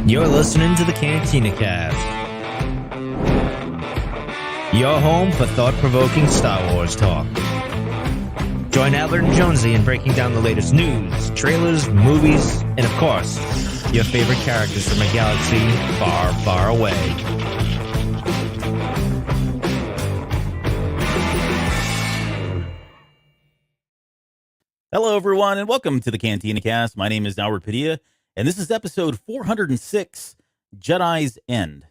You're listening to the Cantina Cast, your home for thought-provoking Star Wars talk. Join Albert and Jonesy in breaking down the latest news, trailers, movies, and of course, your favorite characters from a galaxy far, far away. Hello, everyone, and welcome to the Cantina Cast. My name is Albert Padilla, and this is episode 406, Jedi's End.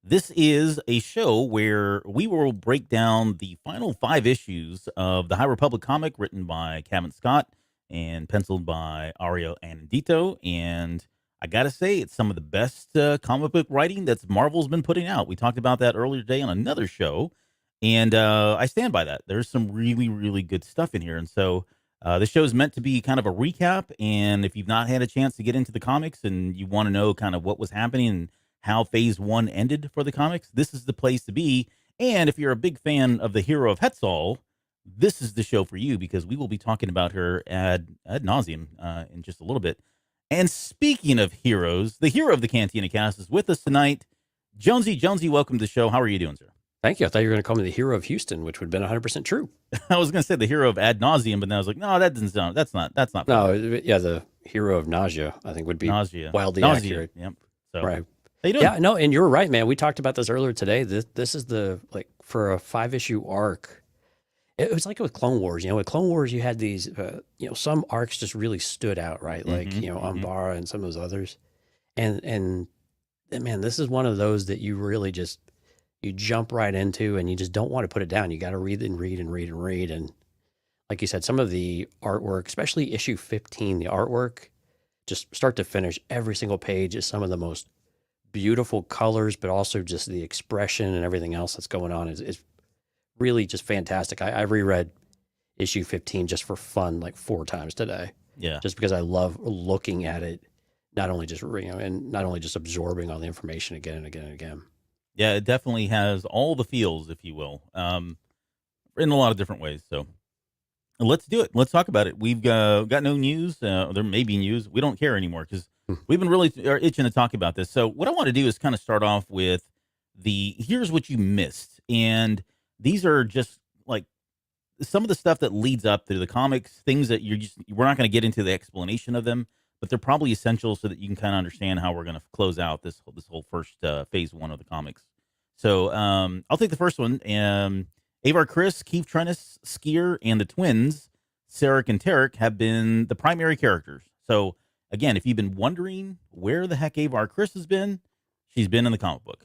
This is a show where we will break down the final 5 issues of the High Republic comic written by Kevin Scott and penciled by Ario Anindito. And I got to say, it's some of the best comic book writing that's Marvel's been putting out. We talked about that earlier today on another show, and I stand by that. There's some really, really good stuff in here. And so the show is meant to be kind of a recap, and if you've not had a chance to get into the comics and you want to know kind of what was happening and how Phase 1 ended for the comics, this is the place to be. And if you're a big fan of the hero of Hetzal, this is the show for you, because we will be talking about her ad nauseum in just a little bit. And speaking of heroes, the hero of the Cantina Cast is with us tonight. Jonesy, welcome to the show. How are you doing, sir? Thank you. I thought you were going to call me the hero of Houston, which would have been 100% true. I was going to say the hero of ad nauseum, but then I was like, no, that doesn't sound. That's not. No, yeah, the hero of nausea, I think, would be wildly accurate. Yep. So, right. How you doing? Yeah, no, and you're right, man. We talked about this earlier today. This is the, like, for a 5-issue arc. It was like with Clone Wars. With Clone Wars, you had these, some arcs just really stood out, right? Like, Avar and some of those others. And man, this is one of those that you really just, you jump right into, and you just don't want to put it down. You got to read and read and read and read. And like you said, some of the artwork, especially issue 15, the artwork, just start to finish, every single page is some of the most beautiful colors, but also just the expression and everything else that's going on is really just fantastic. I reread issue 15 just for fun, like 4 times today. Yeah. Just because I love looking at it, not only just, and not only just absorbing all the information again and again and again. Yeah, it definitely has all the feels, if you will, in a lot of different ways. So let's do it. Let's talk about it. We've got no news. There may be news. We don't care anymore because we've been really itching to talk about this. So what I want to do is kind of start off with here's what you missed. And these are just like some of the stuff that leads up to the comics, things that we're not going to get into the explanation of them, but they're probably essential so that you can kind of understand how we're going to close out this whole first phase 1 of the comics. So I'll take the first one. Avar Kriss, Keeve Trennis, Sskeer, and the twins, Sarek and Tarek, have been the primary characters. So again, if you've been wondering where the heck Avar Kriss has been, she's been in the comic book.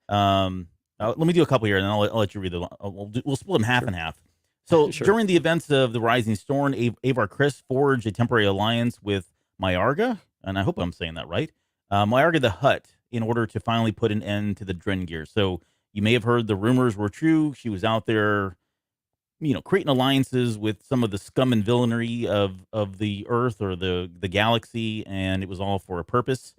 Let me do a couple here, and then I'll let you read them. We'll split them half and half. So Sure. During the events of the Rising Storm, Avar Kriss forged a temporary alliance with Myarga, and I hope I'm saying that right, Myarga the Hutt, in order to finally put an end to the Drengir. So you may have heard the rumors were true. She was out there, creating alliances with some of the scum and villainy of the Earth or the galaxy, and it was all for a purpose.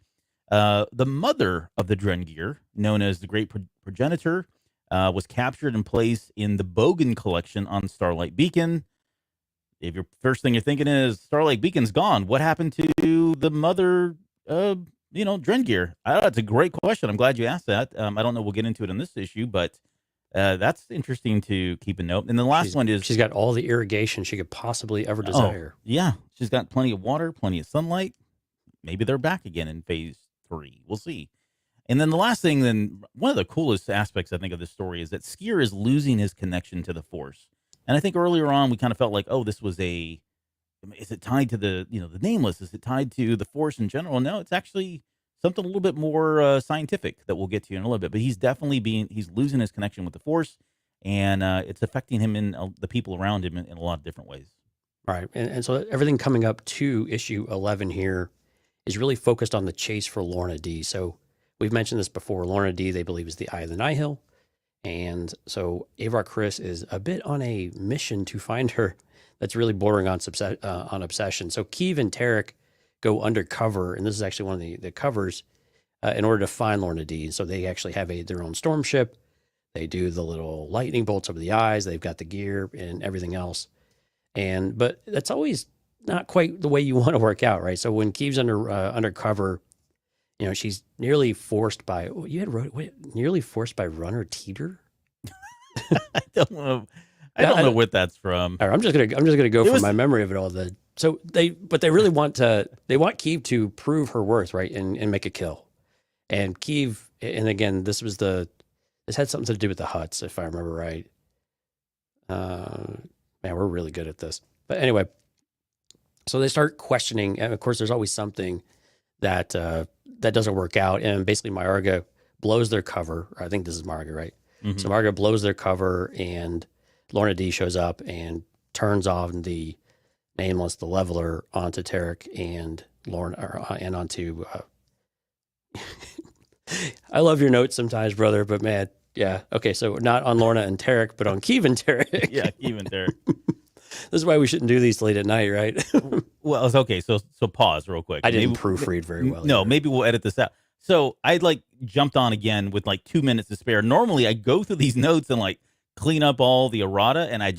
The mother of the Drengir, known as the Great Progenitor, was captured and placed in the Bogan collection on Starlight Beacon. If your first thing you're thinking is Starlight Beacon's gone, what happened to the mother, Drengir? That's a great question. I'm glad you asked that. I don't know. We'll get into it in this issue, but that's interesting to keep a note. And the last one is she's got all the irrigation she could possibly ever desire. Yeah, she's got plenty of water, plenty of sunlight. Maybe they're back again in phase 3. We'll see. And then the last thing, one of the coolest aspects I think of this story is that Sskeer is losing his connection to the Force. And I think earlier on we kind of felt like, oh, is it tied to the Nameless? Is it tied to the Force in general? No, it's actually something a little bit more scientific that we'll get to in a little bit. But he's definitely he's losing his connection with the Force, and it's affecting him and the people around him in a lot of different ways. Right. And so everything coming up to issue 11 here is really focused on the chase for Lourna Dee. So we've mentioned this before. Lourna Dee, they believe, is the Eye of the Nihil. And so Avar Kriss is a bit on a mission to find her that's really bordering on obsession. So Keeve and Tarek go undercover, and this is actually one of the covers, in order to find Lourna Dee. So they actually have their own storm ship. They do the little lightning bolts over the eyes. They've got the gear and everything else. But that's always not quite the way you want to work out, right? So when Keeve's undercover, You know, she's nearly forced by nearly forced by Runner Teeter. I don't know. I don't know what that's from. All right, I'm just gonna go from my memory of it all. So they really want Keeve to prove her worth, right, and make a kill. And Keeve, and again, this had something to do with the Hutts, if I remember right. Man, we're really good at this. But anyway, so they start questioning, and of course, there's always something that doesn't work out, and basically, Myarga blows their cover. I think this is Myarga, right? Mm-hmm. So Myarga blows their cover, and Lourna Dee shows up and turns on the Nameless, the Leveler, onto Tarek and Lourna, and onto. I love your notes sometimes, brother, but man, yeah, okay. So not on Lourna and Tarek, but on Keeve and Tarek. Yeah, Keeve and Tarek. This is why we shouldn't do these late at night, right? Well, it's okay. So pause real quick. I didn't proofread very well. No, maybe we'll edit this out. So I jumped on again with 2 minutes to spare. Normally I go through these notes and clean up all the errata, and I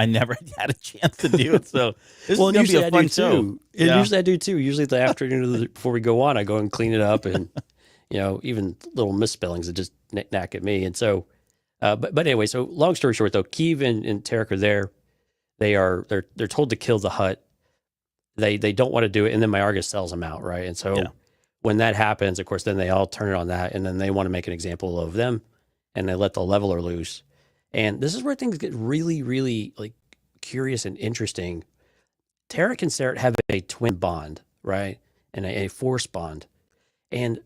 never had a chance to do it. So this is gonna be a fun show. Yeah. Usually I do too. Usually at the afternoon before we go on, I go and clean it up, and even little misspellings that just knack at me. And so, but anyway, so long story short, though, Keeve and Tarek are there. They're told to kill the Hutt. They don't want to do it, and then Myarga sells them out, right? And so when that happens, of course, then they all turn it on that, and then they want to make an example of them, and they let the Leveler loose. And this is where things get really, really curious and interesting. Tarek and Seret have a twin bond, right? And a force bond. And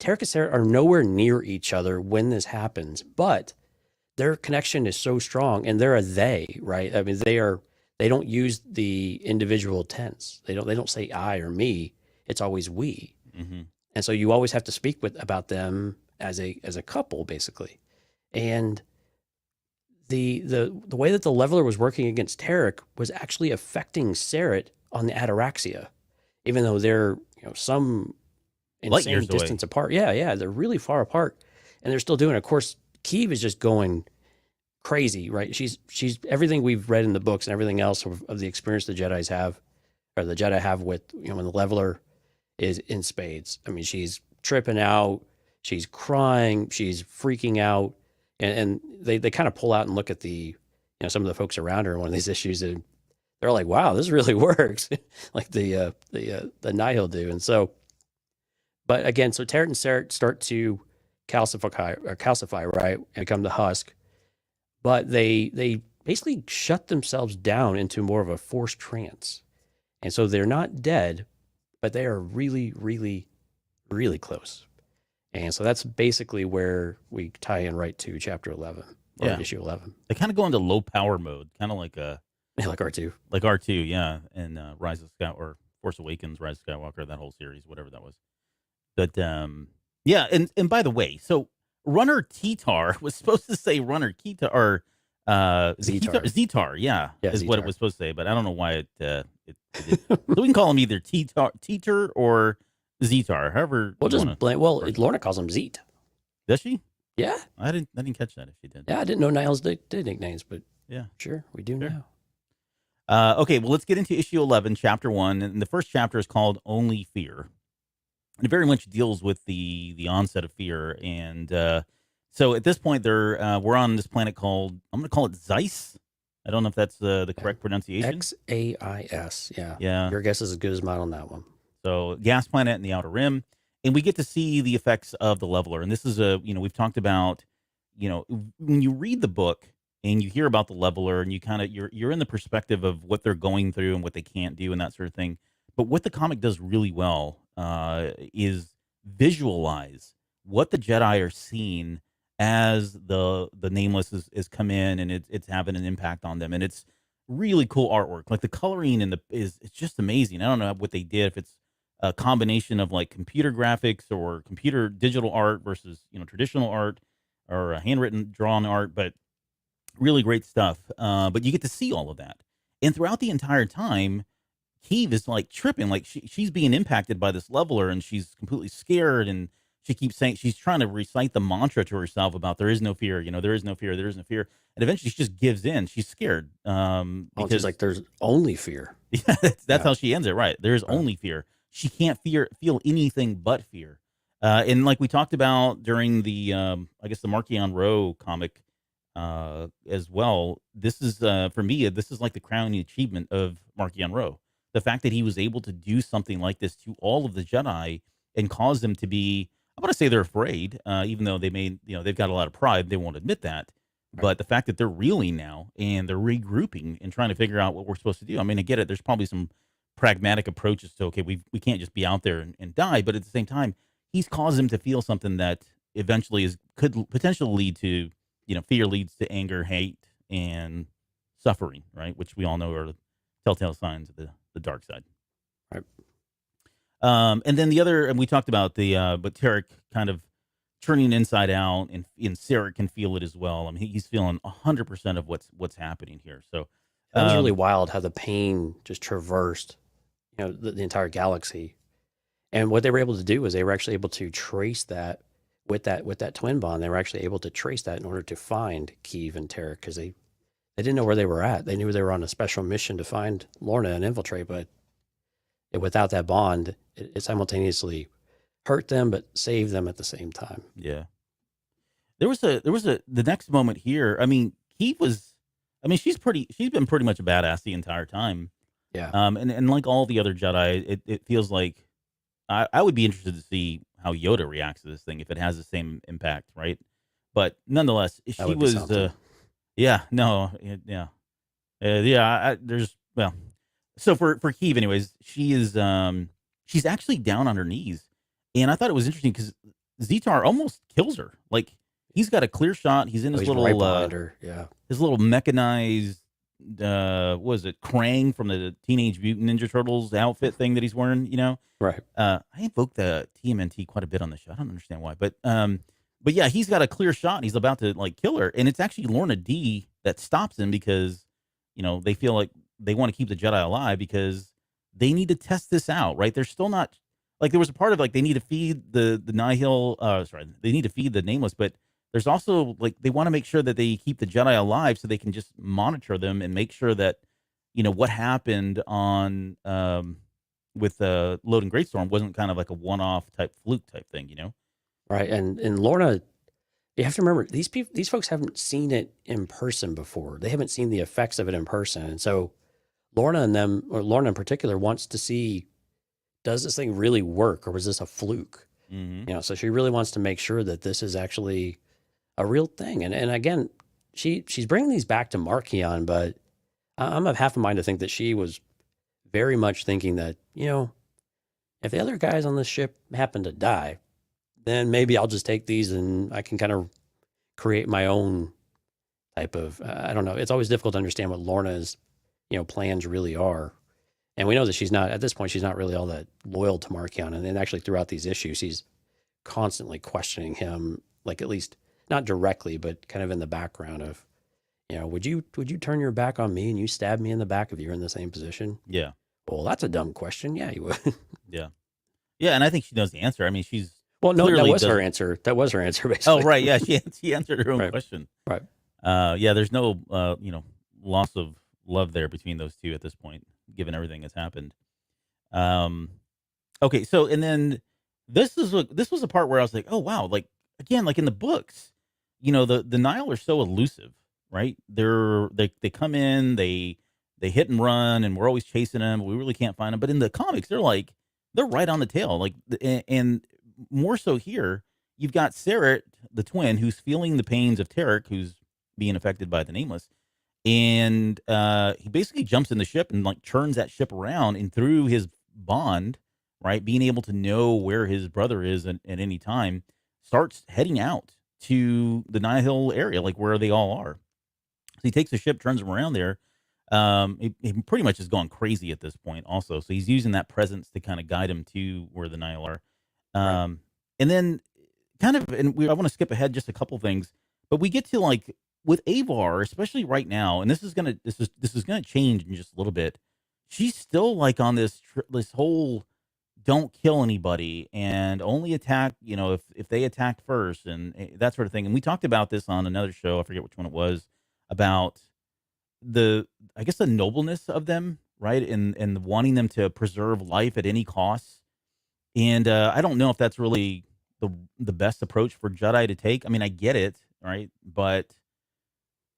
Tarek and Seret are nowhere near each other when this happens, but their connection is so strong, and they're a they, right? I mean, they don't use the individual tense. They don't say I or me. It's always we. Mm-hmm. And so you always have to speak about them as a couple, basically. And the way that the Leveler was working against Tarek was actually affecting Seret on the Ataraxia, even though they're some insane distance apart. Yeah, they're really far apart, and they're still doing it. Of course, Keeve is just going crazy, right? She's everything we've read in the books and everything else of the experience the Jedi have with when the Leveler is in spades. I mean, she's tripping out, she's crying, she's freaking out. And they kind of pull out and look at the some of the folks around her in one of these issues, and they're like, "Wow, this really works," like the Nihil do. And so, but again, so Tarek and Seret start to calcify, right, and become the husk. But they basically shut themselves down into more of a forced trance, and so they're not dead, but they are really, really, really close. And so that's basically where we tie in right to chapter 11, or issue 11. They kind of go into low power mode, kind of like like R2. Like R2, yeah, and Rise of Skywalker, or Force Awakens, Rise of Skywalker, that whole series, whatever that was. But yeah, and by the way, so Runner Teetar was supposed to say Runner Keetar, or Zetar, yeah, is Zetar. What it was supposed to say, but I don't know why it so we can call him either Teetar or Zetar, however. We'll just blame. Well, Lourna calls him Zeet. Does she? Yeah. I didn't catch that if she did. Yeah, I didn't know Nihil's did nicknames, but yeah, sure, we do now. Okay, well, let's get into issue 11, chapter 1, and the first chapter is called Only Fear. And it very much deals with the onset of fear, and so at this point, we're on this planet called, I'm going to call it Zeiss. I don't know if that's the correct pronunciation. Xais, yeah. Yeah. Your guess is as good as mine on that one. So gas planet in the Outer Rim, and we get to see the effects of the Leveler. And this is we've talked about, when you read the book and you hear about the Leveler, and you kind of you're in the perspective of what they're going through and what they can't do and that sort of thing. But what the comic does really well is visualize what the Jedi are seeing as the Nameless is come in, and it's having an impact on them, and it's really cool artwork. Like the coloring it's just amazing. I don't know what they did, if it's a combination of computer graphics or computer digital art versus traditional art or handwritten drawn art, but really great stuff. But you get to see all of that, and throughout the entire time, Keeve is tripping, she's being impacted by this Leveler, and she's completely scared, and she keeps saying, she's trying to recite the mantra to herself about there is no fear, there is no fear, there is no fear. And eventually she just gives in. She's scared. Because she's like, there's only fear. Yeah, that's how she ends it, right? There's only fear. She can't feel anything but fear. And like we talked about during the, I guess the Markion Row comic as well. This is for me. This is like the crowning achievement of Markion Row. The fact that he was able to do something like this to all of the Jedi and cause them to be. I want to say they're afraid, even though they've got a lot of pride. They won't admit that. Right. But the fact that they're reeling now and they're regrouping and trying to figure out what we're supposed to do. I mean, I get it. There's probably some pragmatic approaches to, okay, we can't just be out there and die. But at the same time, he's caused them to feel something that eventually could potentially lead to, fear leads to anger, hate, and suffering, right? Which we all know are the telltale signs of the dark side. Right. And then the other, and we talked about but Tarek kind of turning inside out, and Sarek can feel it as well. I mean, he's feeling 100% of what's happening here. So it was really wild how the pain just traversed, the entire galaxy. And what they were able to do is they were actually able to trace that with that twin bond. They were actually able to trace that in order to find Keeve and Tarek, because they didn't know where they were at. They knew they were on a special mission to find Lourna and infiltrate, but without that bond, it simultaneously hurt them but saved them at the same time. Yeah. There was the next moment here. I mean, Keeve was. I mean, she's been pretty much a badass the entire time. Yeah. And like all the other Jedi, it feels like I would be interested to see how Yoda reacts to this thing, if it has the same impact, right? But nonetheless, she was, yeah, no, yeah, there's, well, so for Keeve, anyways, she is, she's actually down on her knees, and I thought it was interesting because Zetar almost kills her. Like, he's got a clear shot. He's in his little, right behind her. Yeah, his little mechanized, what was it, Krang from the Teenage Mutant Ninja Turtles outfit thing that he's wearing, Right. I invoked the TMNT quite a bit on the show. I don't understand why, but yeah, he's got a clear shot and he's about to like kill her, and it's actually Lourna Dee that stops him because they feel like they want to keep the Jedi alive because they need to test this out, right? They're still not, like, there was a part of like they need to feed the Nihil, they need to feed the Nameless, but there's also like they want to make sure that they keep the Jedi alive so they can just monitor them and make sure that what happened on with Load and Greatstorm wasn't kind of like a one-off type fluke type thing, Right. And Lourna, you have to remember, these folks haven't seen it in person before. They haven't seen the effects of it in person. And so Lourna and them, or Lourna in particular, wants to see, does this thing really work, or was this a fluke? Mm-hmm. So she really wants to make sure that this is actually a real thing. And again, she's bringing these back to Markion, but I'm of half a mind to think that she was very much thinking that, if the other guys on this ship happen to die, then maybe I'll just take these and I can kind of create my own type of, I don't know. It's always difficult to understand what Lourna's, plans really are. And we know that she's not, at this point, she's not really all that loyal to Markion. And then actually throughout these issues, he's constantly questioning him, like, at least not directly, but kind of in the background of, would you turn your back on me and you stab me in the back if you're in the same position? Yeah. Well, that's a dumb question. Yeah, you would. Yeah. Yeah, and I think she knows the answer. I mean, she's well, no, that was her doesn't- answer. That was her answer, basically. Oh, right. Yeah, she answered her own Right. question. Right. Yeah, there's no loss of love there between those two at this point, given everything that's happened. Okay, so and then this was a part where I was like, oh wow, like again, like in the books, the Nihil are so elusive, right? They come in, they hit and run, and we're always chasing them. But we really can't find them. But in the comics, they're right on the tail, like, and more so here, you've got Sarek, the twin, who's feeling the pains of Tarek, who's being affected by the Nameless, and he basically jumps in the ship and like churns that ship around, and through his bond, right, being able to know where his brother is at any time, starts heading out to the Nihil area, like where they all are. So he takes the ship, turns him around there. He pretty much has gone crazy at this point also. So he's using that presence to kind of guide him to where the Nihil are. Right. And then kind of, and I want to skip ahead just a couple things, but we get to like with Avar, especially right now, and this is going to change in just a little bit. She's still like on this whole don't kill anybody and only attack, if they attack first and that sort of thing. And we talked about this on another show. I forget which one it was, about I guess the nobleness of them, right? And wanting them to preserve life at any cost. And I don't know if that's really the best approach for Jedi to take. I mean, I get it, right? But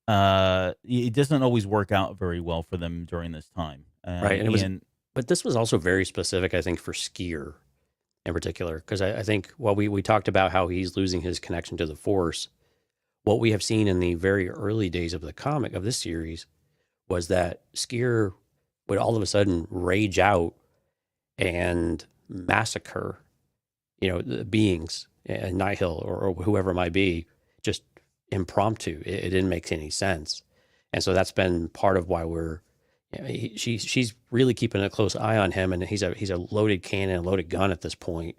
it doesn't always work out very well for them during this time. Right. And it was, but this was also very specific, I think, for Sskeer in particular, because I think while we talked about how he's losing his connection to the Force, what we have seen in the very early days of the comic of this series was that Sskeer would all of a sudden rage out and massacre, the beings, Nihil or whoever it might be, just impromptu. It didn't make any sense, and so that's been part of why she's really keeping a close eye on him, and he's a loaded cannon, a loaded gun at this point,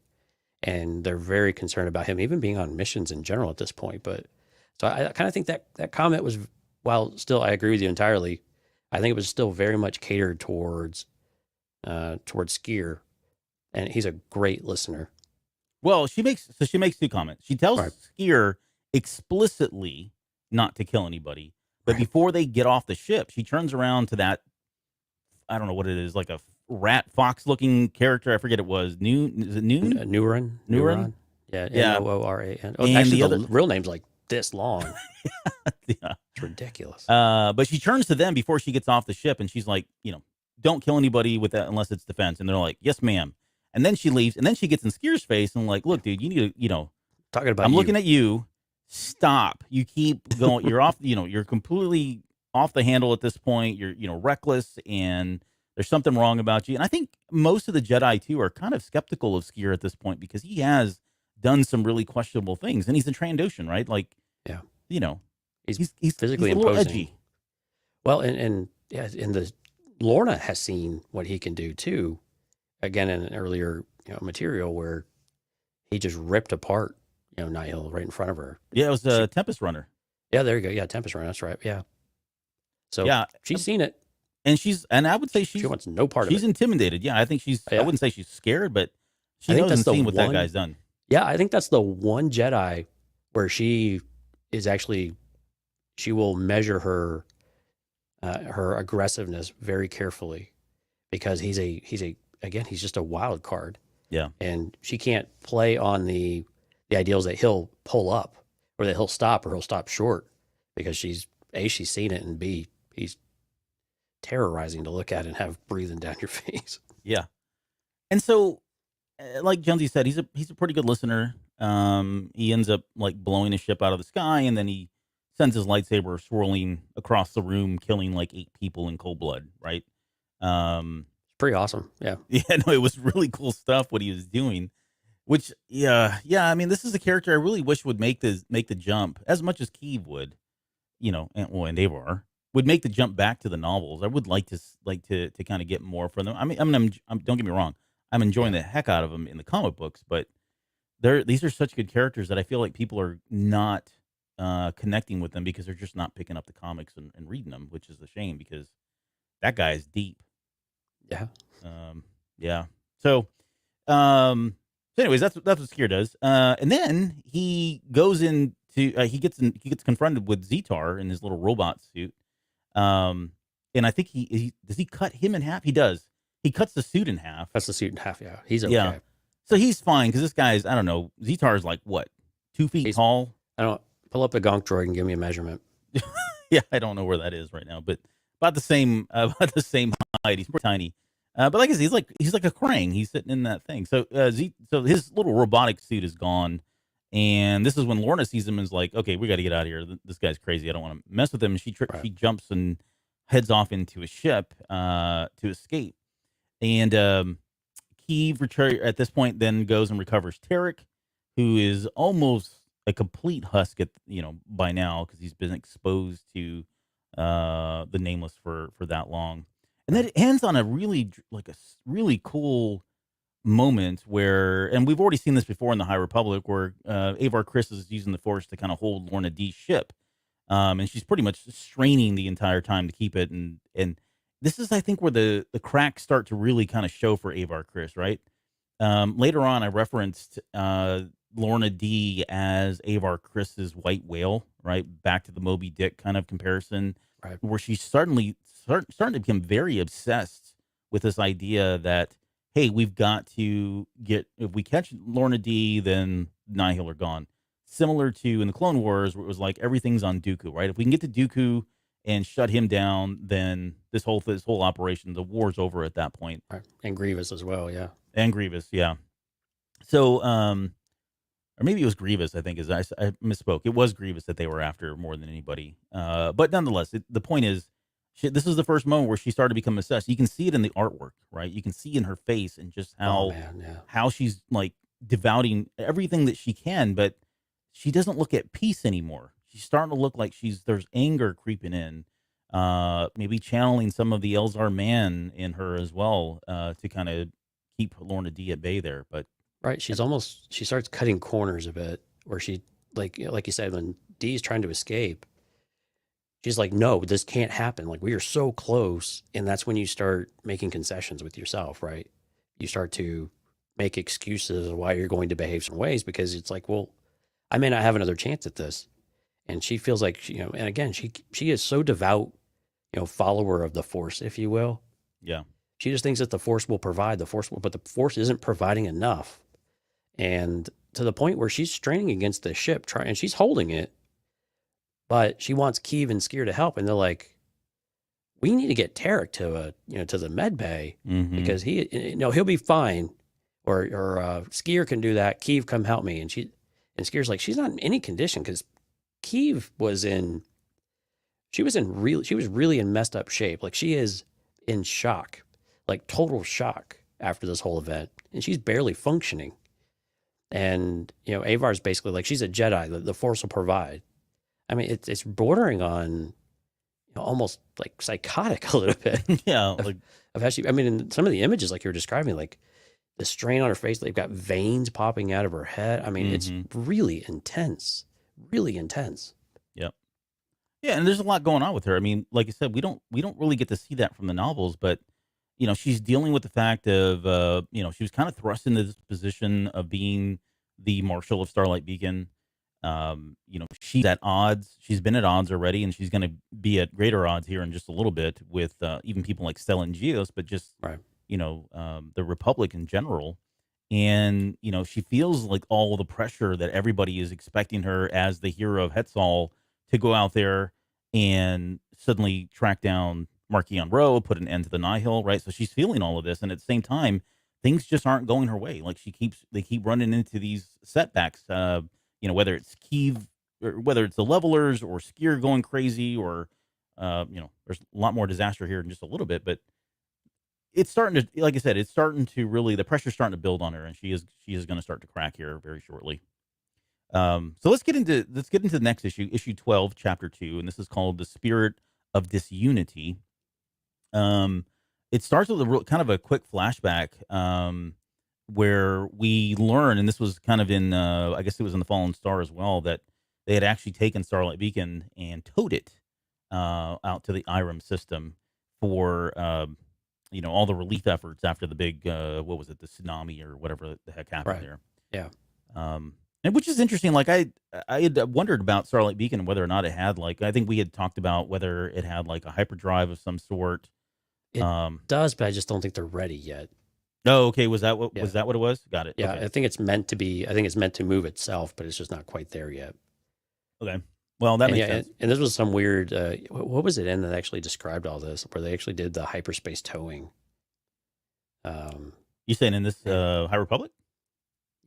and they're very concerned about him even being on missions in general at this point. But so I kind of think that comment was, while still I agree with you entirely, I think it was still very much catered towards Sskeer, and he's a great listener. Well, she makes two comments. She tells Sskeer explicitly not to kill anybody, but before they get off the ship, she turns around to that, I don't know what it is, like a rat fox looking character. I forget it was. Is it Noon? Neuron. Yeah. Nooran. Oh, and actually, the real name's like this long. Yeah. It's ridiculous. But she turns to them before she gets off the ship, and she's like, don't kill anybody with that unless it's defense. And they're like, yes, ma'am. And then she leaves, and then she gets in Skeer's face and like, look, dude, you need to, talking about. I'm looking at you. Stop. You keep going. You're off. You're completely off the handle at this point. You're reckless, and there's something wrong about you. And I think most of the Jedi too are kind of skeptical of Sskeer at this point because he has done some really questionable things, and he's a Trandoshan, right? Like, yeah, he's physically he's a little imposing. edgy. Well, and the Lourna has seen what he can do too. Again, in an earlier material where he just ripped apart Nihil right in front of her. Yeah, it was a Tempest Runner. Yeah, there you go. Yeah, Tempest Runner. That's right. Yeah. So yeah, she's seen it, and I would say she wants no part of it. She's intimidated. Yeah, I think she's. Yeah. I wouldn't say she's scared, but she knows and seen what that guy's done. Yeah, I think that's the one Jedi where she is actually, she will measure her aggressiveness very carefully because he's just a wild card. Yeah, and she can't play on the ideals that he'll pull up or that he'll stop or he'll stop short because she's seen it, and B, he's terrorizing to look at and have breathing down your face. Yeah, and so, like Jonesy said, he's a pretty good listener. He ends up like blowing a ship out of the sky, and then he sends his lightsaber swirling across the room, killing like 8 people in cold blood. Right. Pretty awesome. Yeah. Yeah. No, it was really cool stuff what he was doing. Which, yeah. I mean, this is a character I really wish would make the jump as much as Keeve would, and Avar would make the jump back to the novels. I would like to kind of get more from them. I mean, don't get me wrong. I'm enjoying the heck out of them in the comic books, but these are such good characters that I feel like people are not connecting with them because they're just not picking up the comics and reading them, which is a shame because that guy is deep. Yeah. Yeah. So anyways, that's what Sskeer does. And then he goes into he gets confronted with Zetar in his little robot suit. And I think he does he cut him in half? He does. He cuts the suit in half. That's the suit in half. Yeah. He's okay. Yeah. So he's fine because this guy's, I don't know, Zetar is like what, 2 feet tall? I don't pull up the gonk droid and give me a measurement. Yeah, I don't know where that is right now, but about the same height. He's pretty tiny. But like I said, he's like a Krang. He's sitting in that thing. So so his little robotic suit is gone, and this is when Lourna sees him and is like, "Okay, we got to get out of here. This guy's crazy. I don't want to mess with him." And she jumps and heads off into a ship to escape. And Keeve at this point then goes and recovers Tarek, who is almost a complete husk by now because he's been exposed to the Nameless for that long. And then it ends on a really cool moment where, and we've already seen this before in the High Republic, where Avar Kriss is using the Force to kind of hold Lourna Dee's ship, and she's pretty much straining the entire time to keep it. And this is, I think, where the cracks start to really kind of show for Avar Kriss, right? Later on, I referenced Lourna Dee as Avar Kriss's white whale, right? Back to the Moby Dick kind of comparison, right? Where she's starting to become very obsessed with this idea that hey, we've got to get, if we catch Lourna Dee, then Nihil are gone. Similar to in the Clone Wars, where it was like everything's on Dooku, right? If we can get to Dooku and shut him down, then this whole operation, the war's over at that point. Right. And Grievous as well, yeah. And Grievous, yeah. So, or maybe it was Grievous, I think, I misspoke. It was Grievous that they were after more than anybody. But nonetheless, the point is, this is the first moment where she started to become obsessed. You can see it in the artwork, right? You can see in her face and just how she's like devouting everything that she can, but she doesn't look at peace anymore. She's starting to look like there's anger creeping in, maybe channeling some of the Elzar man in her as well, to kind of keep Lourna Dee at bay there. But right, she starts cutting corners a bit, where she like you said, when Dee's trying to escape, she's like, no, this can't happen. Like, we are so close. And that's when you start making concessions with yourself, right? You start to make excuses of why you're going to behave some ways, because it's like, well, I may not have another chance at this. And she feels like, and again, she is so devout, follower of the Force, if you will. yeah. She just thinks that the Force will provide, but the Force isn't providing enough. And to the point where she's straining against the ship, and she's holding it, but she wants Keeve and Sskeer to help. And they're like, we need to get Tarek to the med bay, because he'll be fine. Or Sskeer can do that. Keeve, come help me. And Skeer's like, she's not in any condition, because Keeve was really in messed up shape. Like, she is in shock, like total shock after this whole event. And she's barely functioning. And, Avar's basically like, she's a Jedi. The Force will provide. I mean, it's bordering on almost like psychotic a little bit. Yeah. Of how in some of the images, like you were describing, like the strain on her face, they've got veins popping out of her head. I mean, it's really intense, really intense. Yep. Yeah. And there's a lot going on with her. I mean, like I said, we don't really get to see that from the novels, but she's dealing with the fact of, she was kind of thrust into this position of being the Marshal of Starlight Beacon. She's at odds. She's been at odds already, and she's going to be at greater odds here in just a little bit with even people like Stella and Geos, but just, right. The Republic in general. And, she feels like all the pressure that everybody is expecting her as the hero of Hetzal to go out there and suddenly track down Marchion Ro, put an end to the Nihil, right? So she's feeling all of this, and at the same time, things just aren't going her way. Like, they keep running into these setbacks, whether it's Keeve, or whether it's the levelers, or Sskeer going crazy, or, there's a lot more disaster here in just a little bit, but it's starting to, like I said, it's starting to really, the pressure's starting to build on her, and she is going to start to crack here very shortly. So let's get into the next issue 12, chapter 2, and this is called The Spirit of Disunity. It starts with kind of a quick flashback, where we learn, and this was kind of in, I guess it was in the Fallen Star as well, that they had actually taken Starlight Beacon and towed it out to the Irem system for, all the relief efforts after the big, what was it, the tsunami or whatever the heck happened there. Yeah. And which is interesting. Like, I had wondered about Starlight Beacon and whether or not it had, like, I think we had talked about whether it had like a hyperdrive of some sort. It does, but I just don't think they're ready yet. Oh, okay. Was that what it was? Got it. Yeah, okay. I think it's meant to be. I think it's meant to move itself, but it's just not quite there yet. Okay. Well, that makes sense. And this was some weird. What was it in that actually described all this, where they actually did the hyperspace towing? You saying in this High Republic?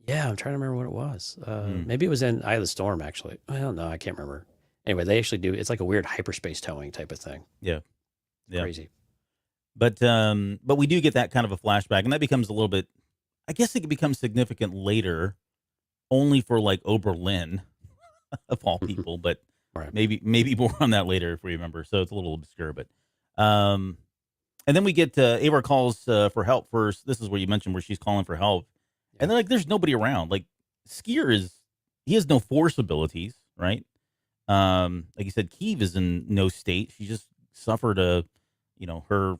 Yeah, I'm trying to remember what it was. Maybe it was in Eye of the Storm, actually. Well, no, I can't remember. Anyway, they actually do. It's like a weird hyperspace towing type of thing. Yeah. Crazy. But we do get that kind of a flashback, and that becomes a little bit, I guess it becomes significant later, only for like Oberlin, of all people, but right. maybe more on that later if we remember. So it's a little obscure, but and then we get Avar calls for help first. This is where you mentioned where she's calling for help, and then like there's nobody around. Like Sskeer he has no force abilities, right? Like you said, Keeve is in no state. She just suffered her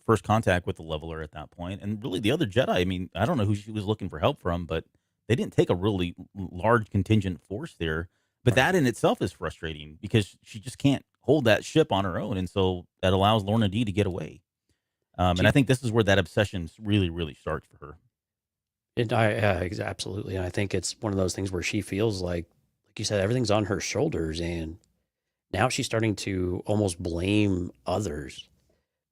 first contact with the leveler at that point. And really the other Jedi, I mean, I don't know who she was looking for help from, but they didn't take a really large contingent force there. But that in itself is frustrating because she just can't hold that ship on her own. And so that allows Lourna Dee to get away. And I think this is where that obsession really, really starts for her. Absolutely. And I think it's one of those things where she feels like you said, everything's on her shoulders. And now she's starting to almost blame others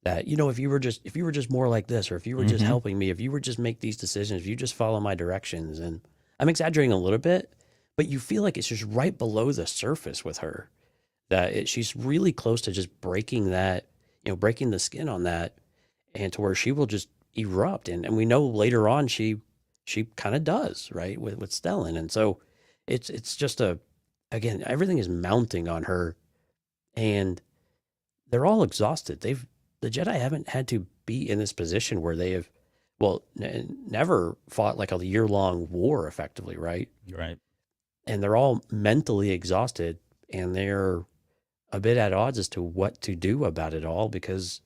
that, if you were just more like this, or if you were just Mhm. helping me, if you would just make these decisions, if you just follow my directions. And I'm exaggerating a little bit, but you feel like it's just right below the surface with her that she's really close to just breaking that, breaking the skin on that, and to where she will just erupt. And we know later on she kind of does, right, with Stellan. And so it's just again, everything is mounting on her, and they're all exhausted. The Jedi haven't had to be in this position where they have, well, never fought like a year-long war effectively, right? Right. And they're all mentally exhausted, and they're a bit at odds as to what to do about it all, because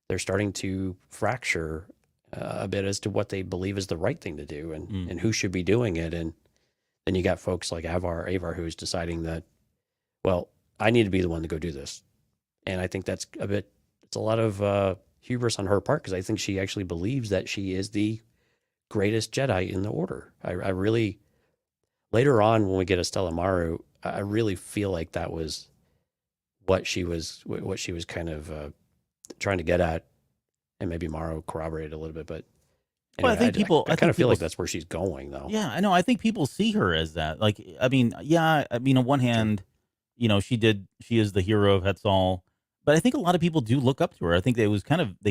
they're starting to fracture a bit as to what they believe is the right thing to do, and who should be doing it. And then you got folks like Avar, who's deciding that, well, I need to be the one to go do this. And I think it's a lot of hubris on her part, because I think she actually believes that she is the greatest Jedi in the Order. I really, later on when we get Estella Maru, I really feel like that was what she was kind of trying to get at, and maybe Maru corroborated a little bit. But Well, I anyway, think people. I kind of feel like that's where she's going, though. Yeah, I know. I think people see her as that. Like, I mean, yeah. I mean, on one hand, she is the hero of Hetzal, but I think a lot of people do look up to her. I think they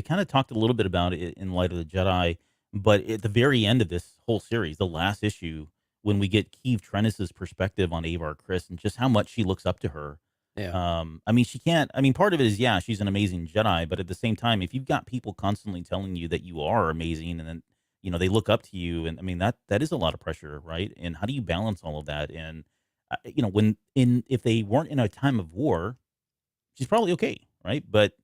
kind of talked a little bit about it in Light of the Jedi, but at the very end of this whole series, the last issue, when we get Keeve Trennis's perspective on Avar Kriss and just how much she looks up to her. Yeah. I mean, she can't. I mean, part of it is, yeah, she's an amazing Jedi, but at the same time, if you've got people constantly telling you that you are amazing, and then they look up to you, and I mean that is a lot of pressure, right? And how do you balance all of that? And if they weren't in a time of war, she's probably okay, right? But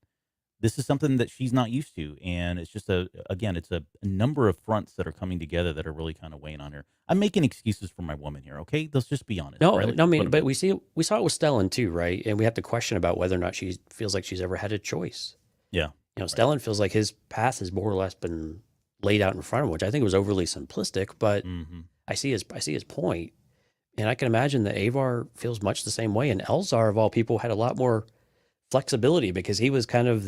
this is something that she's not used to, and it's just it's a number of fronts that are coming together that are really kind of weighing on her. I'm making excuses for my woman here, okay? Let's just be honest. No, right? no, I mean, but we saw it with Stellan too, right? And we have to question about whether or not she feels like she's ever had a choice. Yeah. Right. Stellan feels like his path has more or less been laid out in front of him, which I think was overly simplistic, but I see his point. And I can imagine that Avar feels much the same way. And Elzar, of all people, had a lot more flexibility, because he was kind of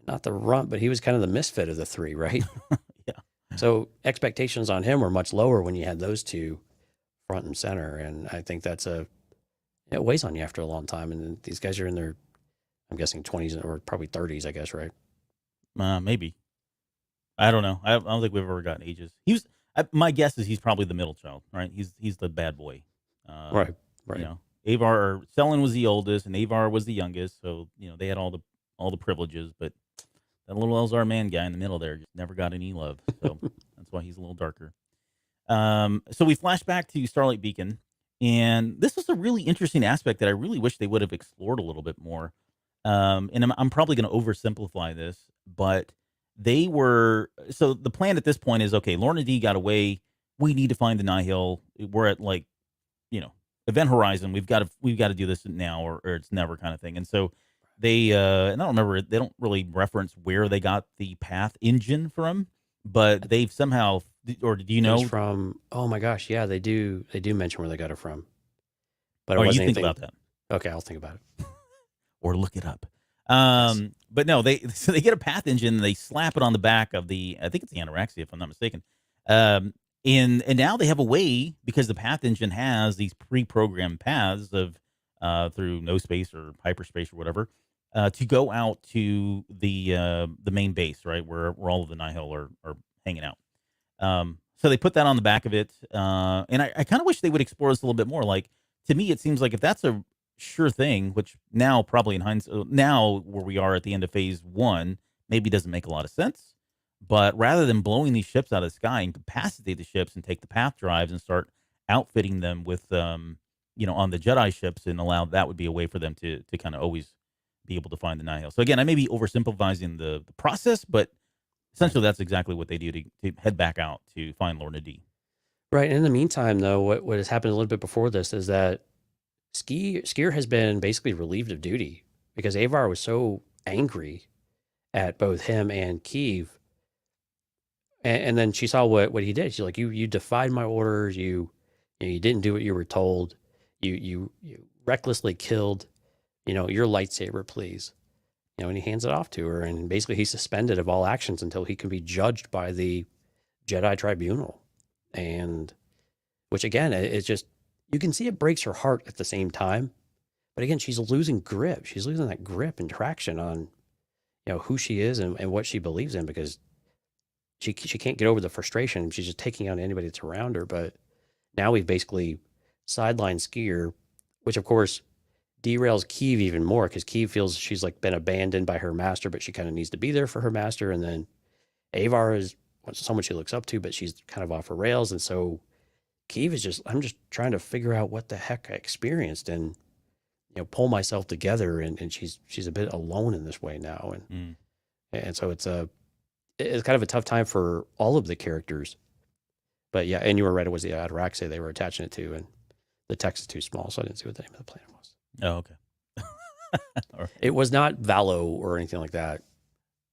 not the runt, but he was kind of the misfit of the three, right? Yeah. So expectations on him were much lower when you had those two front and center. And I think it weighs on you after a long time. And these guys are in their, I'm guessing 20s or probably 30s, I guess, right? Maybe. I don't know. I don't think we've ever gotten ages. My guess is he's probably the middle child, right? He's the bad boy. Right. Avar, Stellan was the oldest, and Avar was the youngest, so they had all the privileges. But that little Elzar man guy in the middle there just never got any love, so that's why he's a little darker. So we flash back to Starlight Beacon, and this is a really interesting aspect that I really wish they would have explored a little bit more. And I'm probably going to oversimplify this, but so the plan at this point is, okay, Lourna Dee got away. We need to find the Nihil. We're at event horizon. We've got to do this now, or it's never, kind of thing. And so they and I don't remember, they don't really reference where they got the path engine from, but they've somehow, or do you know? It's from, oh my gosh, yeah, they do mention where they got it from. But you think about that. Okay, I'll think about it. Or look it up. But no, they get a path engine and they slap it on the back of I think it's the Anoraxia, if I'm not mistaken. And now they have a way, because the path engine has these pre-programmed paths of through no space or hyperspace or whatever, to go out to the main base, right, where all of the Nihil are hanging out. So they put that on the back of it, and I kind of wish they would explore this a little bit more. Like, to me, it seems like if that's a sure thing, which now probably in hindsight, now where we are at the end of phase 1, maybe doesn't make a lot of sense. But rather than blowing these ships out of the sky, and incapacitate the ships and take the path drives and start outfitting them with, on the Jedi ships, and allow that would be a way for them to kind of always be able to find the Nihil. So again, I may be oversimplifying the process, but essentially that's exactly what they do to head back out to find Lourna Dee. Right. In the meantime, though, what has happened a little bit before this is that Sskeer has been basically relieved of duty, because Avar was so angry at both him and Keeve. And then she saw what he did. She's like, you defied my orders. You didn't do what you were told. You recklessly killed, your lightsaber, please. And he hands it off to her, and basically he's suspended of all actions until he can be judged by the Jedi Tribunal. And which again, it's just, you can see it breaks her heart at the same time. But again, she's losing grip. She's losing that grip and traction on, who she is and what she believes in, because she can't get over the frustration. She's just taking on anybody that's around her. But now we've basically sidelined Sskeer, which of course derails Keeve even more, because Keeve feels she's like been abandoned by her master, but she kind of needs to be there for her master. And then Avar is someone she looks up to, but she's kind of off her rails. And so Keeve is just, I'm just trying to figure out what the heck I experienced and, pull myself together. And she's a bit alone in this way now. And so it's kind of a tough time for all of the characters. But yeah, and you were right, it was the Ataraxia they were attaching it to, and the text is too small, so I didn't see what the name of the planet was. Oh, okay. Right. It was not Valo or anything like that.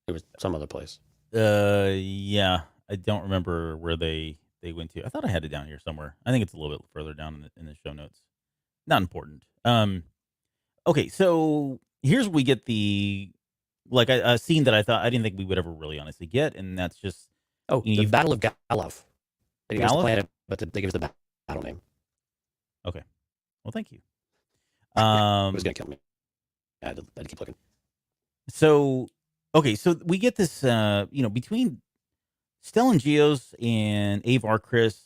It was some other place. Yeah, I don't remember where they went to. I thought I had it down here somewhere. I think it's a little bit further down in the show notes. Not important. Okay, so here's where we get the a scene that I didn't think we would ever really honestly get, and that's just the Battle of Galuf. They gave us the Galuf? planet, but they gave us the battle name. Okay. Well, thank you. It was gonna kill me. I had to keep looking. So, okay, so we get this, between Stellan Gios and Avar Chris,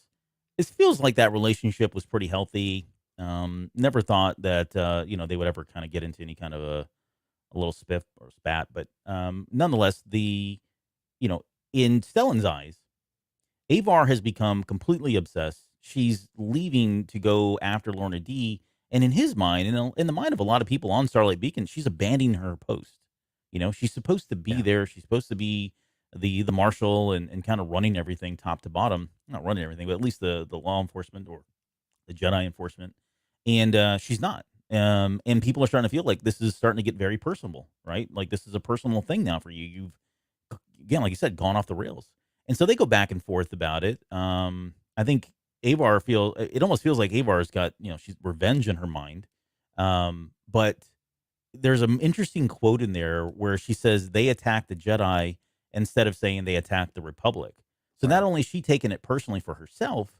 it feels like that relationship was pretty healthy. Never thought that, they would ever kind of get into any kind of a little spiff or spat, but nonetheless, in Stellan's eyes, Avar has become completely obsessed. She's leaving to go after Lourna Dee, and in his mind, in the mind of a lot of people on Starlight Beacon, she's abandoning her post. She's supposed to be there. She's supposed to be the marshal and kind of running everything top to bottom. Not running everything, but at least the law enforcement or the Jedi enforcement. And she's not. And people are starting to feel like this is starting to get very personal, right? Like this is a personal thing now for you. You've, again, like you said, gone off the rails. And so they go back and forth about it. I think Avar it almost feels like Avar's got, she's revenge in her mind. But there's an interesting quote in there where she says they attacked the Jedi instead of saying they attacked the Republic. So not only is she taking it personally for herself,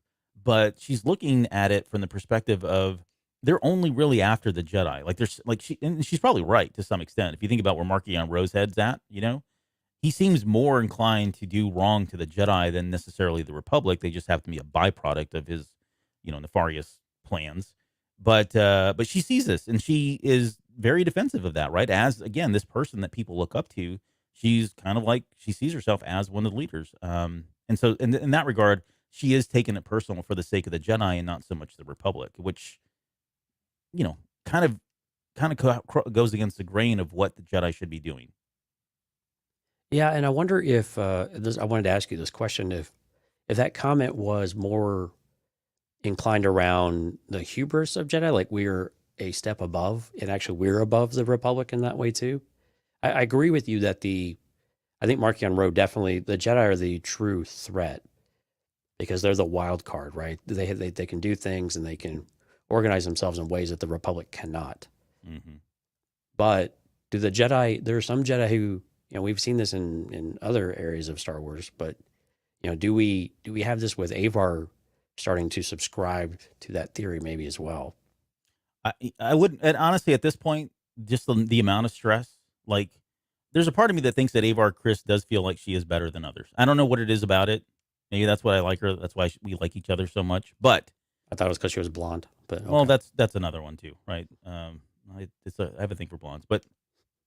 but she's looking at it from the perspective of they're only really after the Jedi. Like there's like and she's probably right to some extent. If you think about where Markion Rosehead's at, he seems more inclined to do wrong to the Jedi than necessarily the Republic. They just have to be a byproduct of his, nefarious plans. But she sees this and she is very defensive of that, right? As again, this person that people look up to, she's kind of like she sees herself as one of the leaders. And so in that regard, she is taking it personal for the sake of the Jedi and not so much the Republic, which, kind of goes against the grain of what the Jedi should be doing. Yeah, and I wonder if I wanted to ask you this question: if that comment was more inclined around the hubris of Jedi, like we're a step above, and actually we're above the Republic in that way too. I agree with you that I think Markion Road definitely, the Jedi are the true threat because they're the wild card, right? They can do things and they can organize themselves in ways that the Republic cannot. Mm-hmm. But do the Jedi? There are some Jedi who, we've seen this in other areas of Star Wars, but do we have this with Avar starting to subscribe to that theory maybe as well? I wouldn't, and honestly, at this point, just the amount of stress, like there's a part of me that thinks that Avar Chris does feel like she is better than others. I don't know what it is about it. Maybe that's why I like her. That's why we like each other so much. But I thought it was because she was blonde. But okay. Well, that's another one too, right? I have a thing for blondes, but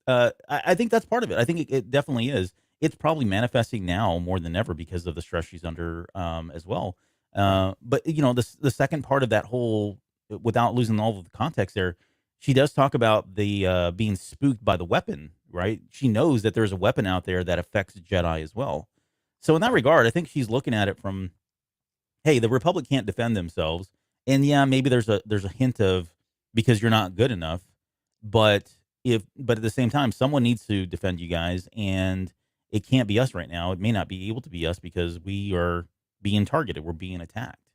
I think that's part of it. I think it definitely is. It's probably manifesting now more than ever because of the stress she's under as well. But the second part of that whole, without losing all of the context there, she does talk about the being spooked by the weapon, right? She knows that there's a weapon out there that affects Jedi as well. So in that regard, I think she's looking at it from, hey, the Republic can't defend themselves, and yeah, maybe there's a hint of because you're not good enough, but at the same time, someone needs to defend you guys, and it can't be us right now. It may not be able to be us because we are being targeted. We're being attacked.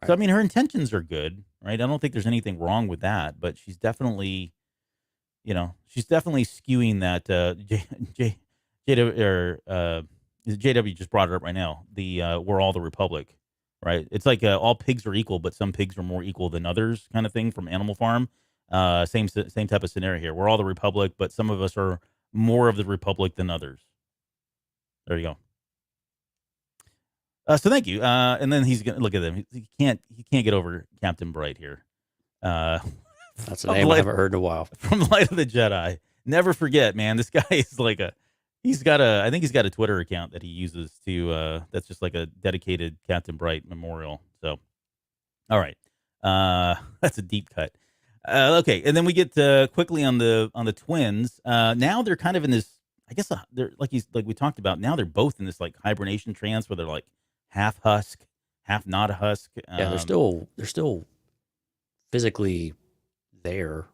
So, I Right. mean, her intentions are good, right? I don't think there's anything wrong with that, but she's definitely, she's definitely skewing that, JW, JW just brought it up right now. We're all the Republic, right? It's like all pigs are equal, but some pigs are more equal than others kind of thing from Animal Farm. Same type of scenario here. We're all the Republic, but some of us are more of the Republic than others. There you go. So thank you. And then he's gonna look at him. He can't get over Captain Bright here. Uh, That's a name I haven't heard in a while. from Light of the Jedi. Never forget, man. This guy is like I think he's got a Twitter account that he uses to, that's just like a dedicated Captain Bright memorial. So, all right. That's a deep cut. Okay. And then we get quickly on the twins. Now they're kind of in this, I guess they're like we talked about. Now they're both in this like hibernation trance where they're like half husk, half not a husk. Yeah, they're still physically there.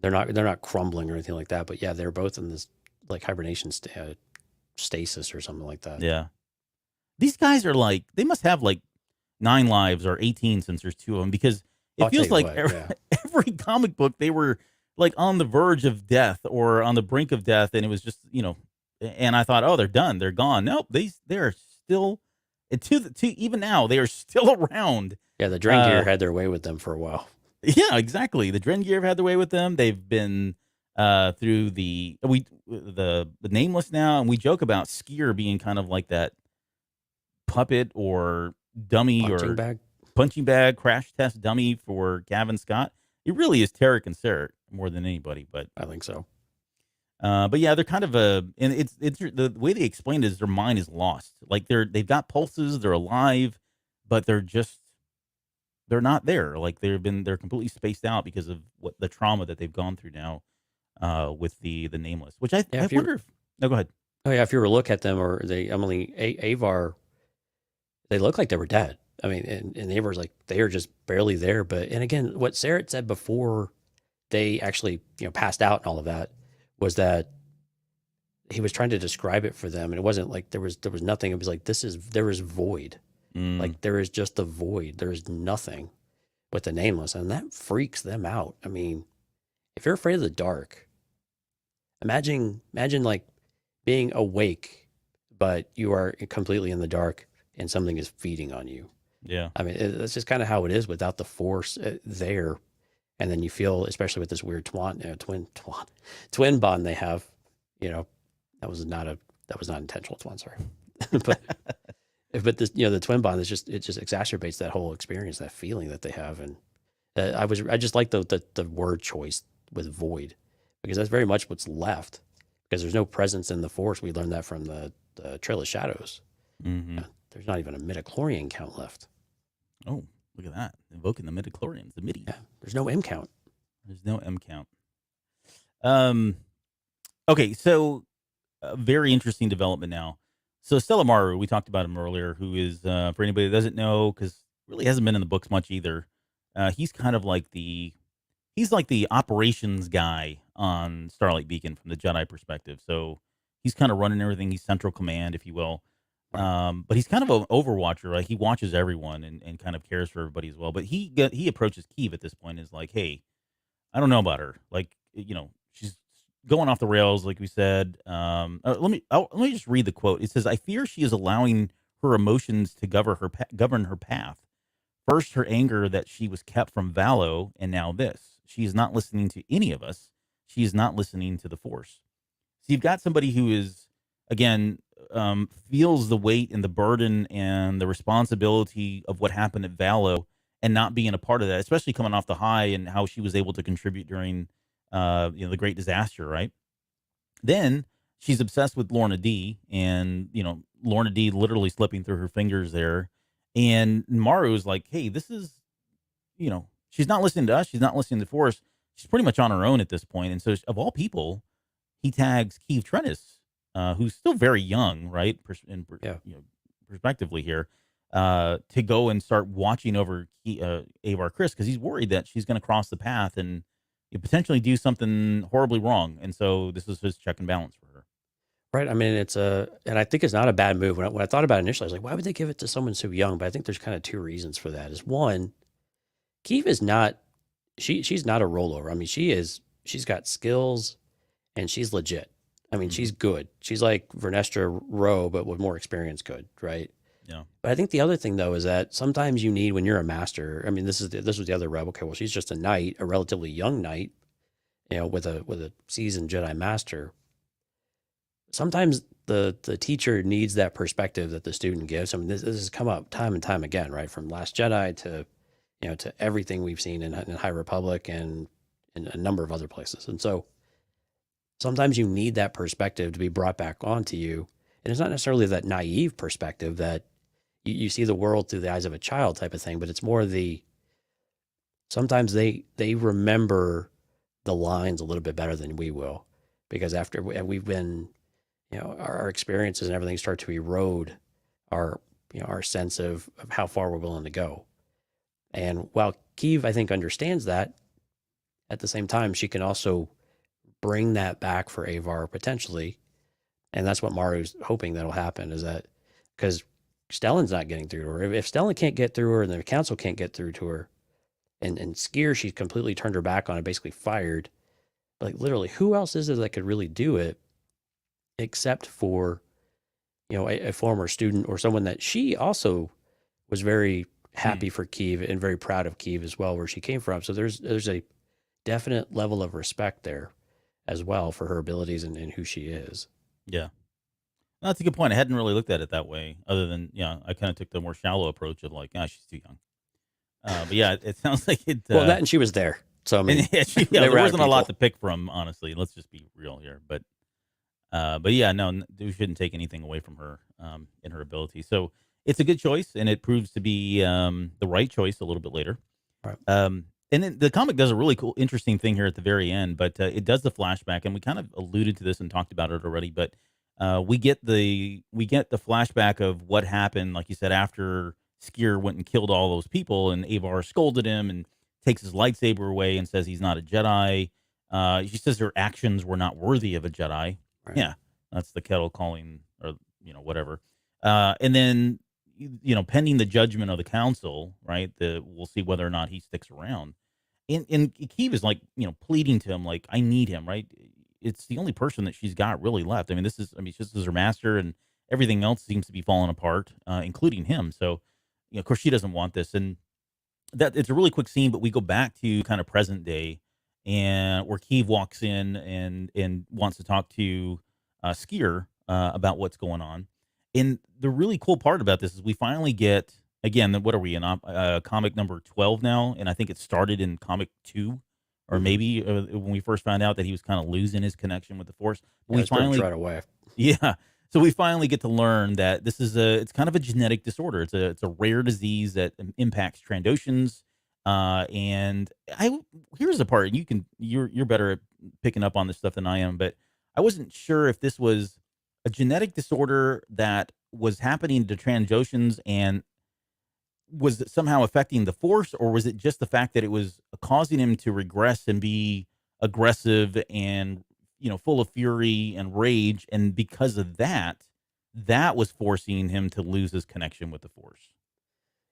They're not crumbling or anything like that. But yeah, they're both in this like hibernation stasis or something like that. Yeah. These guys are like, they must have like 9 lives or 18 since there's 2 of them, because it I'll tell feels you like what, every comic book they were like on the verge of death or on the brink of death, and it was just, and I thought, oh, they're done, they're gone. Nope, they're still, and even now they are still around. Yeah, the Drengir had their way with them for a while. Yeah, exactly. The Drengir have had their way with them. They've been through the Nameless now, and we joke about Sskeer being kind of like that puppet or dummy punching bag crash test dummy for Gavin Scott. It really is Tarek and Sarek more than anybody, but I think so. But yeah, they're kind of and it's the way they explained it is their mind is lost. Like they've got pulses, they're alive, but they're not there. Like they're completely spaced out because of what the trauma that they've gone through now, with the Nameless. Which I wonder if. No, go ahead. Oh yeah, if you were to look at them, or Avar, they look like they were dead. I mean, and Avar's like they are just barely there. But and again, what Sarah said before they actually passed out and all of that was that he was trying to describe it for them, and it wasn't like there was nothing. It was like there is void. Like there is just a void. There is nothing with the Nameless, and that freaks them out. I mean, if you're afraid of the dark, imagine like being awake, but you are completely in the dark and something is feeding on you. Yeah. I mean, that's just kind of how it is without the Force there. And then you feel, especially with this weird twin bond they have, that was not intentional twin, sorry. But this, the twin bond is it just exacerbates that whole experience, that feeling that they have. And I just like the word choice with void, because that's very much what's left, because there's no presence in the Force. We learned that from the Trail of Shadows. Mm-hmm. There's not even a midichlorian count left. Oh, look at that. Invoking the midichlorians, the middies. Yeah, there's no M count. There's no M count. Okay, so a very interesting development now. So Stella Maru, we talked about him earlier, who is, for anybody that doesn't know, because really hasn't been in the books much either, he's kind of like he's like the operations guy on Starlight Beacon from the Jedi perspective. So he's kind of running everything. He's central command, if you will. But he's kind of an overwatcher. Like he watches everyone and kind of cares for everybody as well. But he approaches Keeve at this point is like, hey, I don't know about her. Like, she's going off the rails, like we said. Let me just read the quote. It says, "I fear she is allowing her emotions to govern her path. First, her anger that she was kept from Valo, and now this. She is not listening to any of us. She is not listening to the Force." So you've got somebody who is, again, feels the weight and the burden and the responsibility of what happened at Valo and not being a part of that, especially coming off the high and how she was able to contribute during the great disaster, right? Then she's obsessed with Lourna Dee, and Lourna Dee literally slipping through her fingers there. And Maru's like, hey, this is, she's not listening to us. She's not listening to the Force. She's pretty much on her own at this point. And so, of all people, he tags Keeve Trennis, who's still very young, right? Perspectively here, to go and start watching over Avar Kriss, because he's worried that she's going to cross the path and potentially do something horribly wrong. And so this is his check and balance for her. Right. I mean, and I think it's not a bad move. When I thought about it initially, I was like, why would they give it to someone so young? But I think there's kind of two reasons for that. Is one, Keeve is not, she's not a rollover. I mean, she's got skills and she's legit. I mean, she's good. She's like Vernestra Rowe, but with more experience good, right? Yeah. But I think the other thing though is that sometimes you need, when you're a master, I mean, this was the other rebel. Okay, well, she's just a knight, a relatively young knight, with a seasoned Jedi master. Sometimes the teacher needs that perspective that the student gives. I mean, this has come up time and time again, right? From Last Jedi to, to everything we've seen in High Republic and in a number of other places. And so sometimes you need that perspective to be brought back onto you. And it's not necessarily that naive perspective that you see the world through the eyes of a child type of thing, but it's more sometimes they remember the lines a little bit better than we will, because after we've been, our experiences and everything start to erode our sense of how far we're willing to go. And while Keeve, I think, understands that, at the same time, she can also bring that back for Avar potentially. And that's what Maru's hoping that'll happen, is that because Stellan's not getting through to her. If Stellan can't get through her and the council can't get through to her, and Sskeer, she completely turned her back on and basically fired. Like, literally, who else is there that could really do it except for, a former student or someone that she also was very happy for Keeve and very proud of Keeve as well, where she came from. So there's a definite level of respect there as well for her abilities and who she is. Yeah. No, that's a good point. I hadn't really looked at it that way, other than, I kind of took the more shallow approach of like, she's too young. But yeah, it sounds like it. Well, that, and she was there. So, I mean, there wasn't a lot to pick from, honestly. Let's just be real here. But yeah, no, we shouldn't take anything away from her in her ability. So it's a good choice, and it proves to be the right choice a little bit later. Right. And then the comic does a really cool, interesting thing here at the very end, but it does the flashback, and we kind of alluded to this and talked about it already. But we get the flashback of what happened, like you said, after Sskeer went and killed all those people, and Avar scolded him and takes his lightsaber away and says he's not a Jedi. She says her actions were not worthy of a Jedi. Right. Yeah, that's the kettle calling, or whatever. And then pending the judgment of the council, right? We'll see whether or not he sticks around. And Keeve is like, pleading to him, like, I need him, right? It's the only person that she's got really left. I mean, this is her master, and everything else seems to be falling apart, including him. So, of course, she doesn't want this. And that it's a really quick scene, but we go back to kind of present day, and where Keeve walks in and wants to talk to Sskeer about what's going on. And the really cool part about this is we finally get, again, what are we in, comic number 12 now? And I think it started in comic 2, or maybe when we first found out that he was kind of losing his connection with the Force. Yeah, we finally right away. Yeah. So we finally get to learn that this is it's kind of a genetic disorder. It's a rare disease that impacts Trandoshans. And here's the part, and you're better at picking up on this stuff than I am, but I wasn't sure if this was a genetic disorder that was happening to Trandoshans and was it somehow affecting the Force, or was it just the fact that it was causing him to regress and be aggressive and full of fury and rage, and because of that was forcing him to lose his connection with the Force?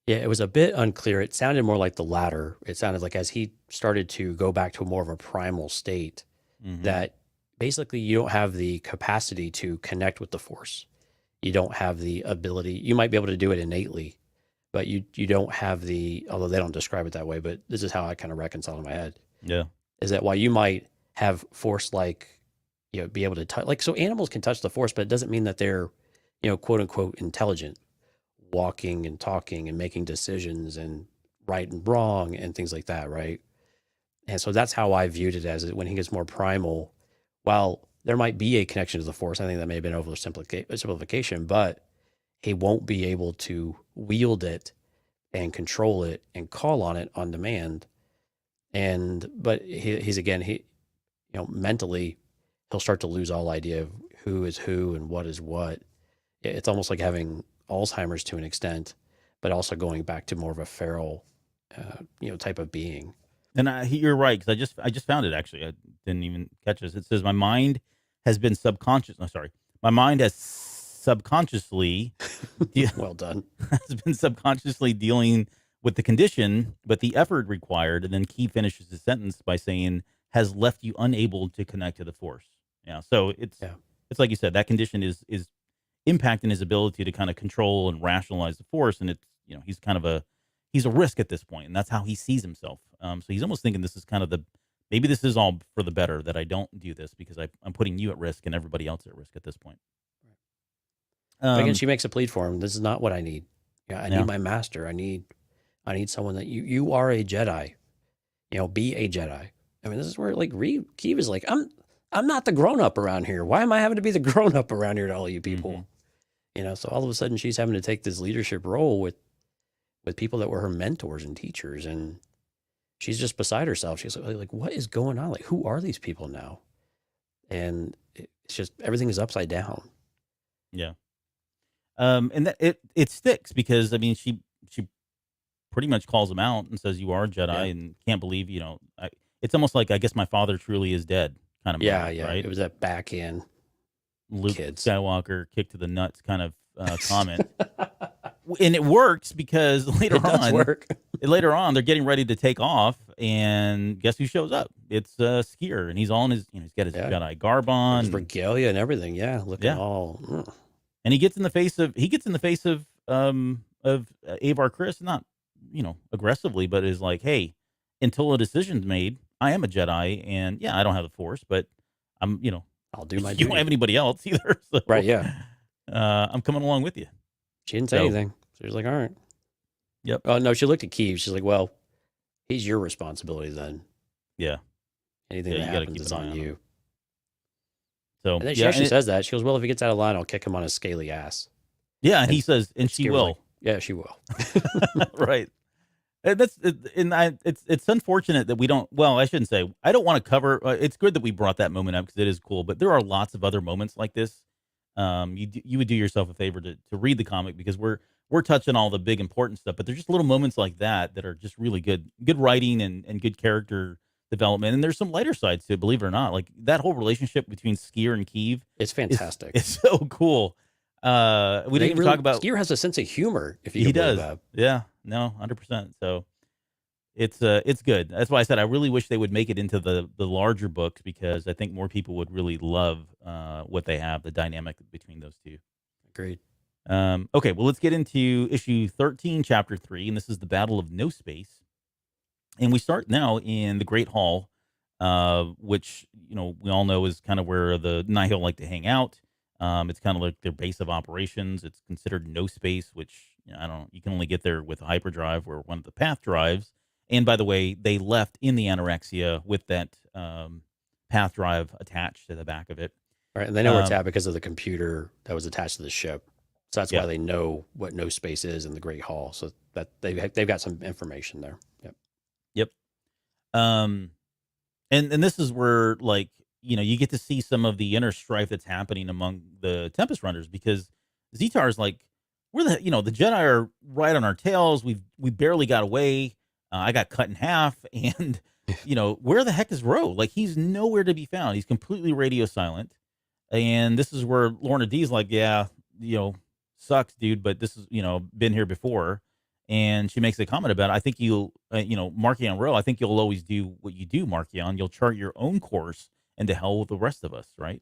Yeah, it was a bit unclear. It sounded more like the latter. It sounded like as he started to go back to more of a primal state, that basically you don't have the capacity to connect with the Force. You don't have the ability. You might be able to do it innately, but you don't have the, although they don't describe it that way, but this is how I kind of reconcile in my head. Yeah. Is that while you might have Force-like, be able to touch, like, so animals can touch the Force, but it doesn't mean that they're, quote unquote, intelligent, walking and talking and making decisions and right and wrong and things like that, right? And so that's how I viewed it, as when he gets more primal, while there might be a connection to the Force, I think that may have been oversimplification, but he won't be able to wield it and control it and call on it on demand. But he's again, mentally, he'll start to lose all idea of who is who and what is what. It's almost like having Alzheimer's to an extent, but also going back to more of a feral, type of being. And you're right, because I just found it, actually. I didn't even catch this. It says my mind has been my mind has subconsciously Well done. has been subconsciously dealing with the condition, but the effort required. And then Keeve finishes his sentence by saying, has left you unable to connect to the Force. Yeah. So it's like you said, that condition is impacting his ability to kind of control and rationalize the Force. And it's, he's kind of he's a risk at this point, and that's how he sees himself. So he's almost thinking this is kind of maybe this is all for the better, that I don't do this because I'm putting you at risk and everybody else at risk at this point. But again, she makes a plea for him. This is not what I need. Yeah, I need my master. I need someone that you are a Jedi. Be a Jedi. I mean, this is where Keeve is like, I'm not the grown up around here. Why am I having to be the grown up around here to all you people? Mm-hmm. So all of a sudden she's having to take this leadership role with people that were her mentors and teachers, and she's just beside herself. She's like, what is going on? Like, who are these people now? And it's just everything is upside down. Yeah. And that it sticks because I mean she pretty much calls him out and says, you are a Jedi and can't believe, it's almost like, I guess my father truly is dead kind of moment, right? It was that backhand Luke kids. Skywalker kick to the nuts kind of comment. And it works because later on they're getting ready to take off, and guess who shows up? It's Sskeer, and he's all in his, he's got his Jedi garb on, his regalia and everything. Yeah, looking all. And he gets in the face of Avar Chris, not aggressively, but is like, hey, until a decision's made, I am a Jedi, and I don't have the Force, but I'm I'll do my you duty. don't have anybody else either, so, right? Yeah, I'm coming along with you. She didn't say anything. She was like, all right. Yep. Oh no, she looked at Keeve. She's like, well, he's your responsibility then. Yeah. Anything that happens is on you. So, and then she actually says that. She goes, well, if he gets out of line, I'll kick him on his scaly ass. Yeah, and he says, and she will. Like, yeah, she will. Right. And it's unfortunate that we don't. Well, I shouldn't say. I don't want to cover. It's good that we brought that moment up because it is cool. But there are lots of other moments like this. You would do yourself a favor to read the comic because we're touching all the big important stuff. But there's just little moments like that are just really good writing and good character development. And there's some lighter sides to it, believe it or not. Like that whole relationship between Sskeer and Keeve. It's fantastic. It's so cool. We didn't even talk about Sskeer has a sense of humor. If you he does, yeah, no, 100%. So it's good. That's why I said I really wish they would make it into the larger books because I think more people would really love what they have, the dynamic between those two. Agreed. Okay, well let's get into issue 13, chapter 3, and this is the Battle of No Space, and we start now in the Great Hall, which we all know is kind of where the Nihil like to hang out. It's kind of like their base of operations. It's considered no space, which you can only get there with a hyperdrive or one of the path drives. And by the way, they left in the anorexia with that path drive attached to the back of it. Right, and they know where it's at because of the computer that was attached to the ship. So that's why they know what no space is in the Great Hall. So that they've got some information there. Yep. And this is where you get to see some of the inner strife that's happening among the Tempest Runners because Zetar's like, we're the Jedi are right on our tails. We barely got away. I got cut in half, and where the heck is Ro? Like he's nowhere to be found. He's completely radio silent. And this is where Lourna Dee's like, yeah, sucks, dude, but this is been here before. And she makes a comment about it. I think you'll, Markion Ro, I think you'll always do what you do, Markion. You'll chart your own course. And to hell with the rest of us, right?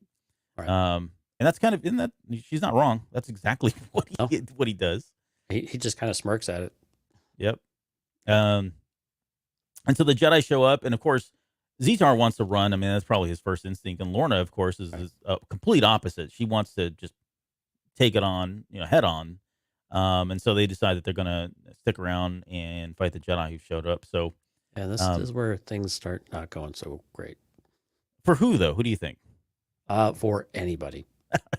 Right. And that's kind of in that she's not wrong. That's exactly what he does. He just kind of smirks at it. Yep. And so the Jedi show up, and of course, Zetar wants to run. I mean, that's probably his first instinct. And Lourna, of course, is a complete opposite. She wants to just take it on, head on. And so they decide that they're going to stick around and fight the Jedi who showed up. So, this is where things start not going so great. For who, though? Who do you think? For anybody.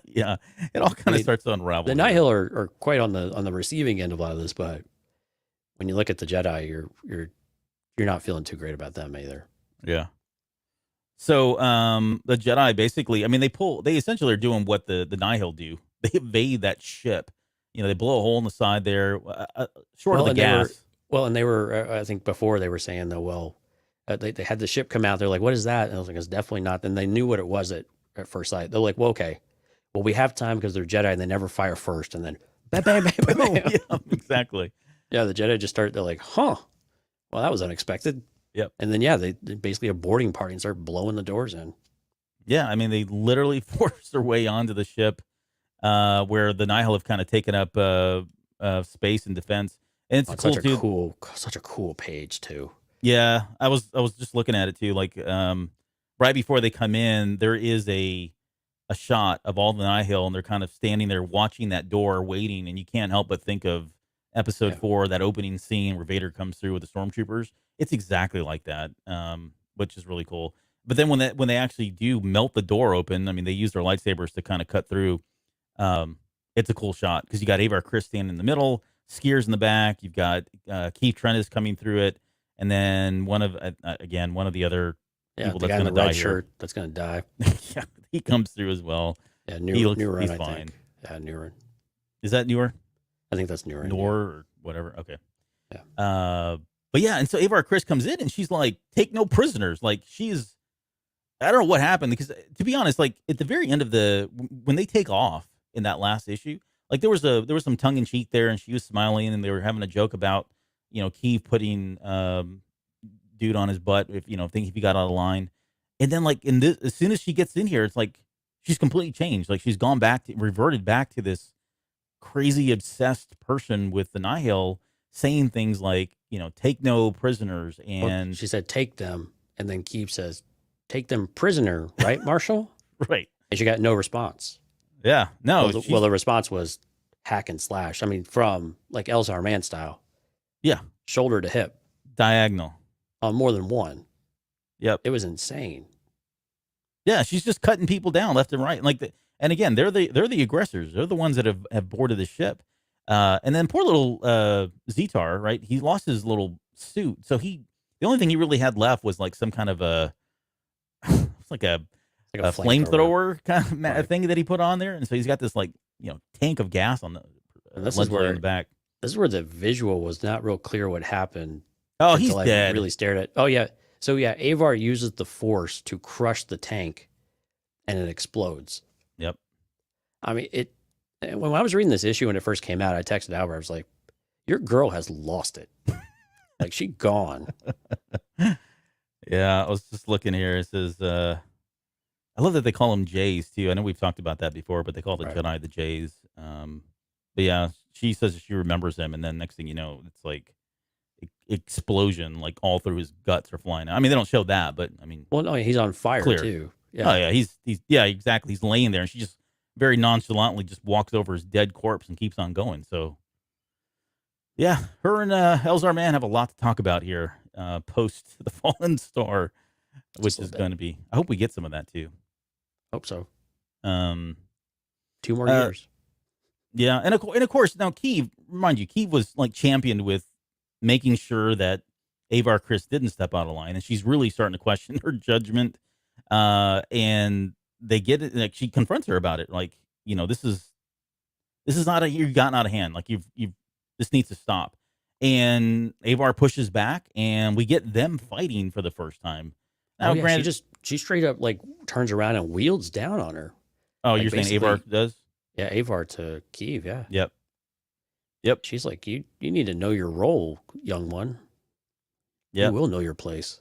Yeah, it all kind of starts to unravel. The Nihil are quite on the receiving end of a lot of this, but when you look at the Jedi, you're not feeling too great about them either. Yeah. So the Jedi basically, I mean, they essentially are doing what the Nihil do. They evade that ship. They blow a hole in the side there, short of the gas. And they were, I think before they were saying though, well. They had the ship come out. They're like, what is that? And I was like, it's definitely not. Then they knew what it was at first sight. They're like, well, okay, well, we have time because they're Jedi and they never fire first. And then, bam, bam, bam, bam, bam. Yeah, exactly. Yeah, the Jedi just they're like, huh, well, that was unexpected. Yep. And then, yeah, they basically a boarding party and start blowing the doors in. Yeah, I mean, they literally force their way onto the ship where the Nihil have kind of taken up space and defense. And it's cool, such a cool page, too. Yeah, I was just looking at it, too. Like, right before they come in, there is a shot of all the Nihil, and they're kind of standing there watching that door, waiting, and you can't help but think of Episode 4, that opening scene where Vader comes through with the stormtroopers. It's exactly like that, which is really cool. But then when they actually do melt the door open, I mean, they use their lightsabers to kind of cut through. It's a cool shot because you got Avar Kriss standing in the middle, Sskeer's in the back. You've got Keeve Trennis coming through it, and then one of the other people the that's guy in going the to die red here. shirt that's going to die. Yeah, he comes through as well. Yeah, He's Neuron, I fine. think. Yeah, Neuron. Is that newer? I think that's Neuron. Or whatever. Okay. Yeah. But yeah, and so Avar Kriss comes in and she's like, "Take no prisoners." Like I don't know what happened because to be honest, like at the very end of when they take off in that last issue, like there was some tongue in cheek there, and she was smiling, and they were having a joke about Keeve putting dude on his butt if he got out of line, and then like as soon as she gets in here, it's like she's completely changed. Like she's reverted back to this crazy obsessed person with the Nihil, saying things like take no prisoners, and well, she said take them, and then Keeve says take them prisoner, right, Marshall? Right. And she got no response. Yeah, no. Well, the response was hack and slash. I mean, from like Elzar Man style. Yeah. Shoulder to hip. Diagonal. On more than one. Yep. It was insane. Yeah, she's just cutting people down left and right. And again, they're the aggressors. They're the ones that have boarded the ship. And then poor little Zetar, right? He lost his little suit. So the only thing he really had left was like some kind of it's like a flamethrower kind of thing that he put on there. And so he's got this tank of gas on and this is where in the back. This is where the visual was not real clear what happened. Oh, he's dead. I really stared at. Oh yeah. So yeah, Avar uses the Force to crush the tank, and it explodes. Yep. I mean, when I was reading this issue when it first came out, I texted Albert. I was like, "Your girl has lost it. Like she gone." Yeah, I was just looking here. It says, I love that they call them Jays too. I know we've talked about that before, but they call the Jedi the Jays. But yeah, she says she remembers him, and then next thing you know, it's like explosion, like all through his guts are flying out. I mean, they don't show that, but I mean, well, no, he's on fire too. Yeah. Oh yeah, he's yeah, exactly. He's laying there, and she just very nonchalantly just walks over his dead corpse and keeps on going. So yeah, her and Elzar Man have a lot to talk about here. Post the Fallen Star, which is going to be. I hope we get some of that too. Hope so. 2 more years. Yeah, and of course now Keeve, remind you, Keeve was like championed with making sure that Avar Kriss didn't step out of line, and she's really starting to question her judgment. And they get it. Like she confronts her about it. Like this is not you've gotten out of hand. Like you've this needs to stop. And Avar pushes back, and we get them fighting for the first time. Now, granted, she straight up like turns around and wields down on her. Oh, like you're saying Avar does? Yeah, Avar to Keeve. Yeah. Yep. She's like, you need to know your role, young one. Yeah, you will know your place.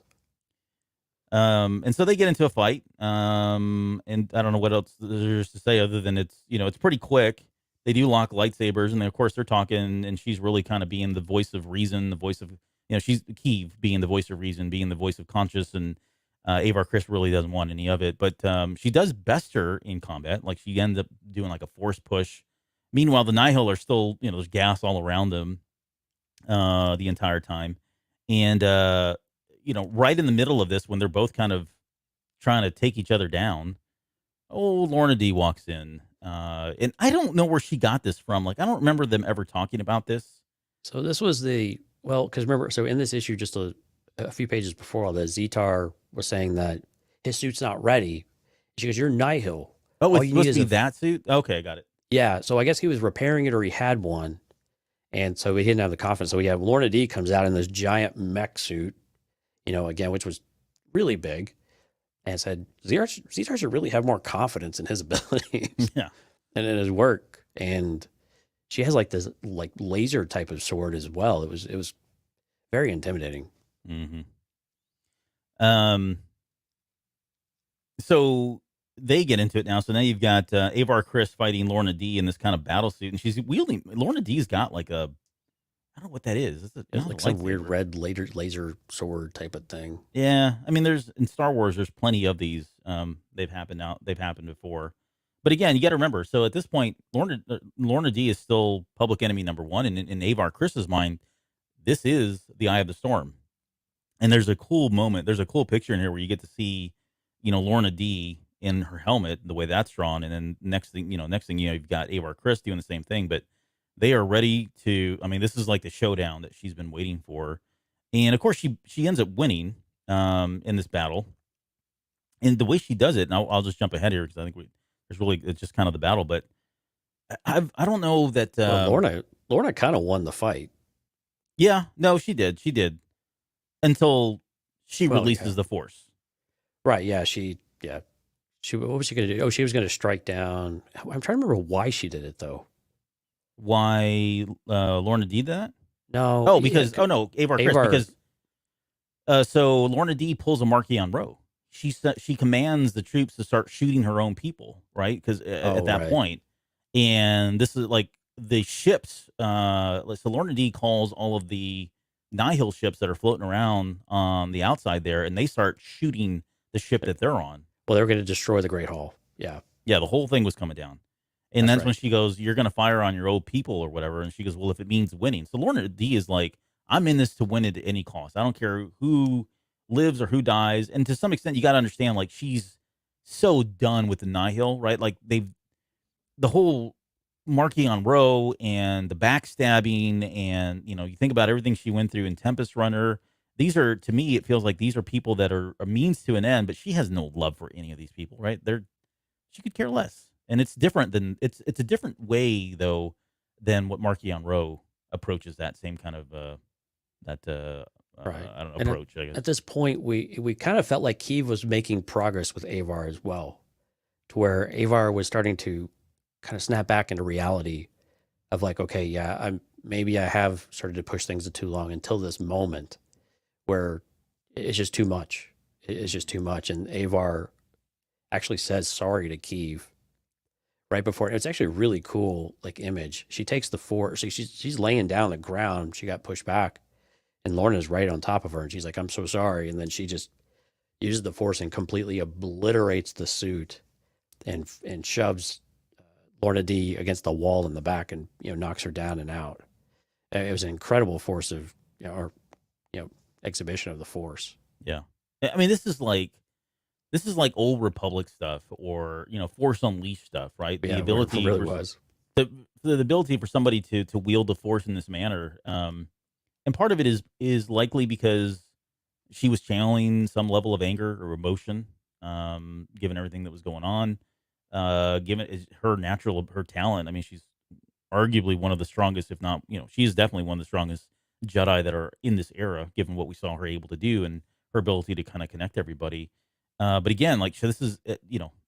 And so they get into a fight. And I don't know what else there's to say other than it's pretty quick. They do lock lightsabers, and then of course they're talking, and she's really kind of being the voice of reason, the voice of she's Keeve being the voice of reason, being the voice of conscience, and Avar Kriss really doesn't want any of it. But she does best her in combat. Like she ends up doing like a force push. Meanwhile, the Nihil are still there's gas all around them the entire time, and right in the middle of this when they're both kind of trying to take each other down, Lourna Dee walks in. And I don't know where she got this from. Like, I don't remember them ever talking about this. So this was because remember, so in this issue, just a few pages before all this, Zetar was saying that his suit's not ready. She goes, "You're Nihil." Oh, it's supposed to be that suit? Okay, got it. Yeah, so I guess he was repairing it or he had one. And so he didn't have the confidence. So we have Lourna Dee comes out in this giant mech suit, again, which was really big. and said, Xenar should really have more confidence in his abilities Yeah. and in his work. And she has like this like laser type of sword as well. It was very intimidating. Mm-hmm. So they get into it now. So now you've got Avar Chris fighting Lourna Dee in this kind of battle suit, and she's wielding. Lourna Dee's got like a, I don't know what that is. It's It's not like a some weird lightsaber. red laser sword type of thing. Yeah, I mean, there's in Star Wars, there's plenty of these. They've happened before. But again, you got to remember. So at this point, Lourna Dee is still public enemy number one, and in Avar Chris's mind, this is the Eye of the Storm. And there's a cool moment. There's a cool picture in here where you get to see, Lourna Dee in her helmet, the way that's drawn, and then next thing you've got Avar Chris doing the same thing. But they are ready to. I mean, this is like the showdown that she's been waiting for, and of course she ends up winning in this battle. And the way she does it, and I'll just jump ahead here because I think it's just kind of the battle. But I don't know that. Well, Lourna kind of won the fight. Yeah, no, she did until she Well, releases yeah. the Force. Right? Yeah, what was she going to do? Oh, she was going to strike down. I'm trying to remember why she did it though. Why Lourna Dee did that? No. Oh, yeah, because Avar Chris, Avar- because so Lourna Dee pulls a Marquis Rowe. She commands the troops to start shooting her own people, right? Because at that right. point, and this is like the ships. So Lourna Dee calls all of the Nihil ships that are floating around on the outside there, and they start shooting the ship that they're on. Well, they were going to destroy the Great Hall. Yeah. Yeah, the whole thing was coming down. And That's that's when right. she goes, "You're going to fire on your old people or whatever." And she goes, "Well, if it means winning." So Lourna Dee is like, "I'm in this to win it at any cost. I don't care who lives or who dies." And to some extent, you got to understand, like, she's so done with the Nihil, right? Like, the whole Marquis Rowe and the backstabbing, and, you think about everything she went through in Tempest Runner. These are, to me, it feels like these are people that are a means to an end, but she has no love for any of these people, right? She could care less. And it's different than it's a different way though than what Marquis Rowe approaches that same kind of that Right. I don't know, And approach, I guess. At this point, we kind of felt like Keeve was making progress with Avar as well, to where Avar was starting to kind of snap back into reality of like, okay, yeah, maybe I have started to push things too long until this moment where it's just too much. It's just too much. And Avar actually says sorry to Keeve right before. It's actually a really cool like image. She takes the Force. She's laying down on the ground. She got pushed back, and Lorna's right on top of her, and she's like, "I'm so sorry." And then she just uses the Force and completely obliterates the suit, and shoves Lourna Dee against the wall in the back, and knocks her down and out. It was an incredible force of exhibition of the Force. Yeah. I mean, this is like old Republic stuff, or Force Unleashed stuff, right? The Yeah, ability it really for, was. the ability for somebody to wield the Force in this manner. And part of it is likely because she was channeling some level of anger or emotion, given everything that was going on. Given her talent. I mean, she's arguably one of the strongest, if not, she is definitely one of the strongest Jedi that are in this era, given what we saw her able to do and her ability to kind of connect everybody. But again, like, so this is,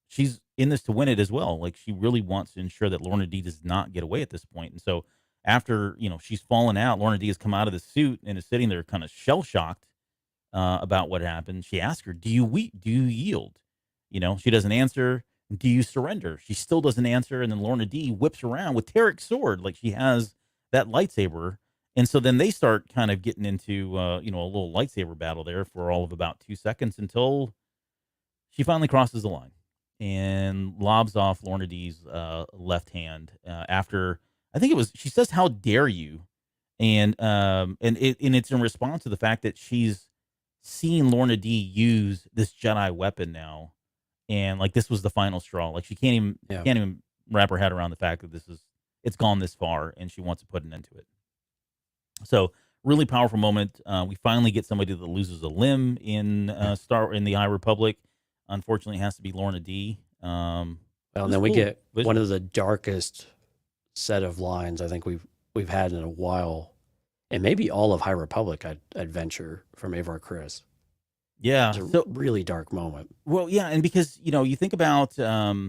she's in this to win it as well. Like, she really wants to ensure that Lourna Dee does not get away at this point. And so after, she's fallen out, Lourna Dee has come out of the suit and is sitting there kind of shell shocked about what happened. She asks her, do you yield? She doesn't answer. Do you surrender? She still doesn't answer. And then Lourna Dee whips around with Tarek's sword. Like, she has that lightsaber. And so then they start kind of getting into, a little lightsaber battle there for all of about 2 seconds until she finally crosses the line and lobs off Lourna Dee's left hand after, I think it was, she says, "How dare you?" And it's in response to the fact that she's seen Lourna Dee use this Jedi weapon now, and like this was the final straw. Like, she can't even wrap her head around the fact that it's gone this far, and she wants to put an end to it. So, really powerful moment. We finally get somebody that loses a limb in the High Republic. Unfortunately, it has to be Lourna Dee. Well, and then we get one of the darkest set of lines I think we've had in a while, and maybe all of High Republic adventure from Avar Chris. Yeah. It's a So, really dark moment. well, yeah, and because you think about earlier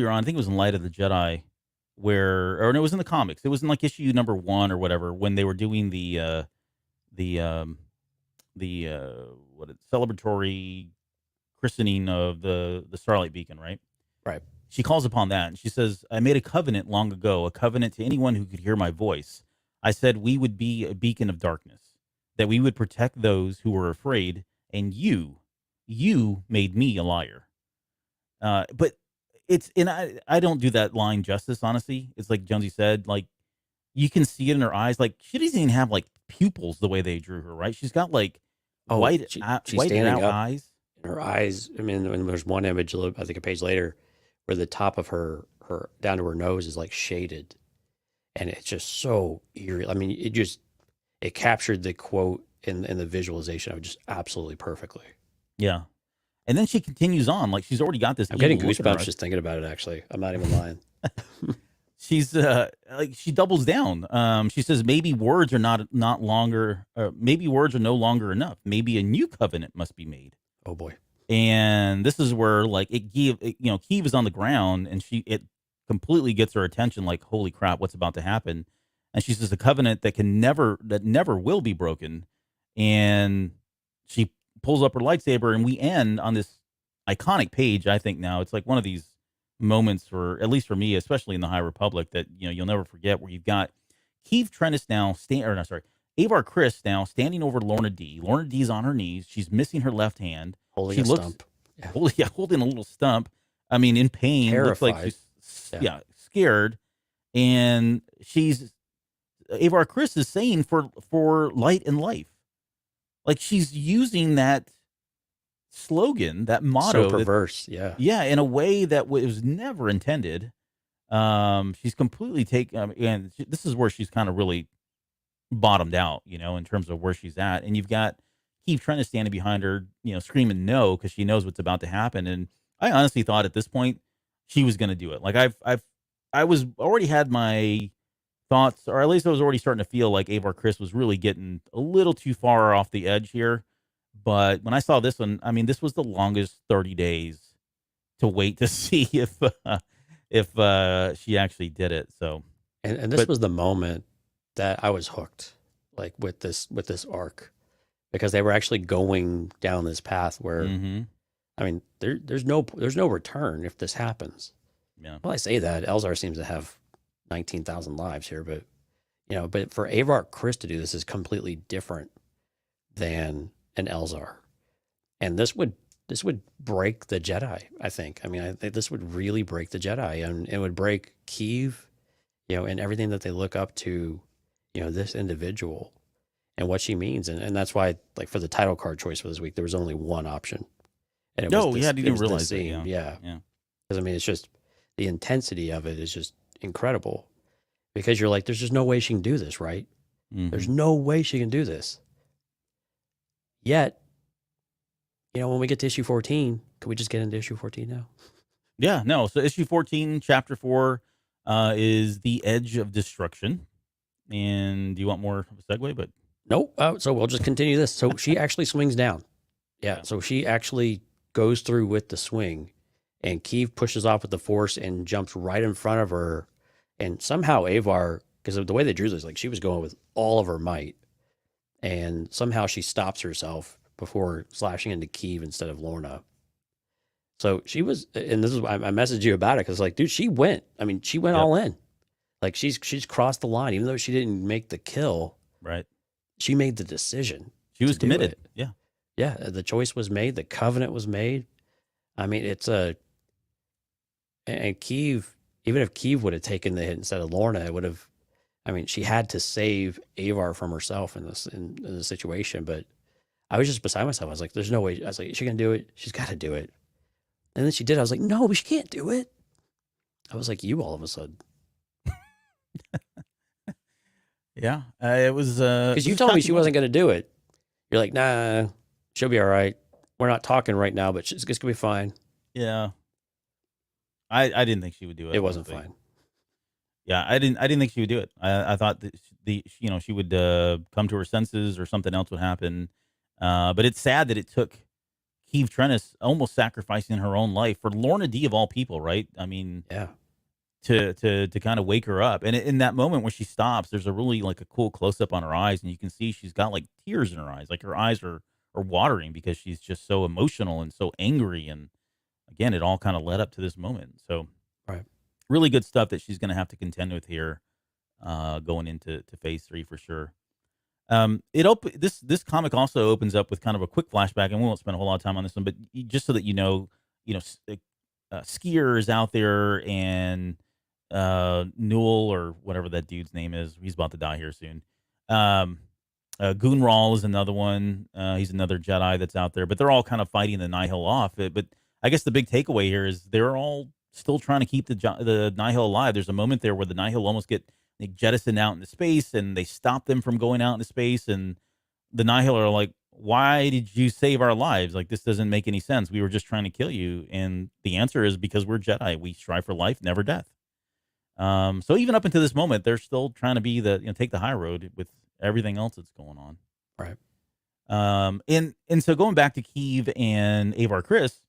on, I think it was in Light of the Jedi, or no, it was in the comics. It was in like issue number 1 or whatever when they were doing the the celebratory christening of the Starlight Beacon, right? Right. She calls upon that and she says, "I made a covenant long ago, a covenant to anyone who could hear my voice. I said we would be a beacon of darkness, that we would protect those who were afraid, and you made me a liar." But I don't do that line justice, honestly. It's like Jonesy said, like you can see it in her eyes. Like she doesn't even have like pupils the way they drew her, right? She's got like Oh, she's white standing out up. eyes. Her eyes. I mean, when there's one image, I think a page later, where the top of her down to her nose is like shaded, and it's just so eerie. I mean, it captured the quote in the visualization of it just absolutely perfectly. Yeah. And then she continues on, like she's already got this. I'm getting evil look in her goosebumps eyes. just thinking about it. Actually, I'm not even lying. She's like she doubles down. She says maybe words are not longer. Maybe words are no longer enough. Maybe a new covenant must be made. Oh boy. And this is where like Keeve is on the ground, and it completely gets her attention. Like holy crap, what's about to happen? And she says a covenant that never will be broken. And she pulls up her lightsaber, and we end on this iconic page. I think now it's like one of these moments for at least for me, especially in the High Republic, that you'll never forget. Where you've got Keeve Trennis now Avar Kriss now standing over Lourna Dee. Lourna Dee's on her knees. She's missing her left hand. Holding She a looks stump. Yeah. holding a little stump. I mean, in pain. Looks like Terrified. she's scared. And Avar Kriss is saying for light and life. Like she's using that slogan, that motto, So perverse. Yeah. in a way that was never intended. She's completely and this is where she's kind of really bottomed out, in terms of where she's at. And you've got Keeve Trennis standing behind her, screaming no because she knows what's about to happen. And I honestly thought at this point she was going to do it. Like I was already had my thoughts, or at least I was already starting to feel like Avar Kriss was really getting a little too far off the edge here. But when I saw this one, I mean, this was the longest 30 days to wait to see if she actually did it. So, And this was the moment that I was hooked, like with this arc, because they were actually going down this path where, I mean, there's no return if this happens. Yeah. Well, I say that Elzar seems to have 19,000 lives here, but but for Avar Kriss to do this is completely different than an Elzar, and this would break the Jedi. I think. I mean, I think this would really break the Jedi, and it would break Keeve, and everything that they look up to, this individual and what she means, and that's why, like for the title card choice for this week, there was only one option, and it was I didn't realize the that. scene. Yeah. Because I mean, it's just the intensity of it is just incredible, because you're like, there's just no way she can do this, right? There's no way she can do this. Yet, when we get to issue 14, can we just get into issue 14 now? Yeah, no. So issue 14, chapter 4, is the Edge of Destruction. And do you want more of a segue? But nope. So we'll just continue this. So she actually swings down. Yeah. So she actually goes through with the swing, and Keeve pushes off with the force and jumps right in front of her. And somehow Avar, because of the way they drew this, like she was going with all of her might, and somehow she stops herself before slashing into Keeve instead of Lourna. So she was, and this is why I messaged you about it, because like, dude, she went. I mean, she went all in. Like she's crossed the line, even though she didn't make the kill. Right. She made the decision. She was committed. Yeah. Yeah. The choice was made. The covenant was made. I mean, and Keeve, even if Keeve would have taken the hit instead of Lourna, it would have, I mean, she had to save Avar from herself in this situation. But I was just beside myself. I was like, there's no way. I was like, is she going to do it? She's got to do it. And then she did. I was like, no, but she can't do it. I was like, you all of a sudden. Yeah. It was, because you told me she wasn't going to do it. You're like, nah, she'll be all right. We're not talking right now, but it's going to be fine. Yeah. I didn't think she would do it. It wasn't fine. Yeah, I didn't think she would do it. I thought that she would come to her senses or something else would happen. But it's sad that it took Keeve Trennis almost sacrificing her own life for Lourna Dee of all people, right? I mean, Yeah. to kind of wake her up. And in that moment when she stops, there's a really like a cool close up on her eyes, and you can see she's got like tears in her eyes, like her eyes are watering because she's just so emotional and so angry. And again, it all kind of led up to this moment. So Right. really good stuff that she's going to have to contend with here, going into phase 3 for sure. This comic also opens up with kind of a quick flashback, and we won't spend a whole lot of time on this one, but just so that Sskeer is out there, and Newell or whatever that dude's name is, he's about to die here soon. Goonral is another one. He's another Jedi that's out there, but they're all kind of fighting the Nihil off. But I guess the big takeaway here is they're all still trying to keep the Nihil alive. There's a moment there where the Nihil almost get jettisoned out into space, and they stop them from going out into space, and the Nihil are like, why did you save our lives? Like, this doesn't make any sense. We were just trying to kill you. And the answer is because we're Jedi. We strive for life, never death. So even up until this moment, they're still trying to be take the high road with everything else that's going on. Right. And so going back to Keeve and Avar Kriss,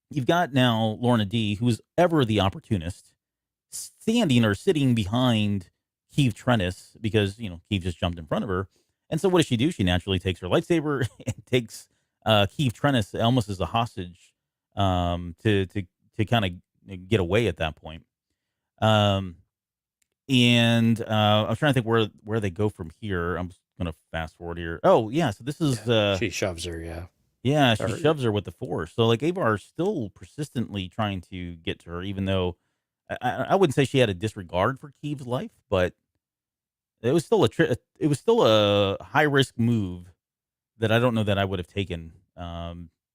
you've got now Lourna Dee, who's ever the opportunist, standing or sitting behind Keeve Trennis because, Keeve just jumped in front of her. And so what does she do? She naturally takes her lightsaber and takes Keeve Trennis almost as a hostage, to kind of get away at that point. I'm trying to think where they go from here. I'm just going to fast forward here. Oh, yeah. So this is... she shoves her, yeah. Yeah, she shoves her with the Force. So, like, Avar's still persistently trying to get to her, even though I wouldn't say she had a disregard for Keeve's life, but it was still a high risk move that I don't know that I would have taken,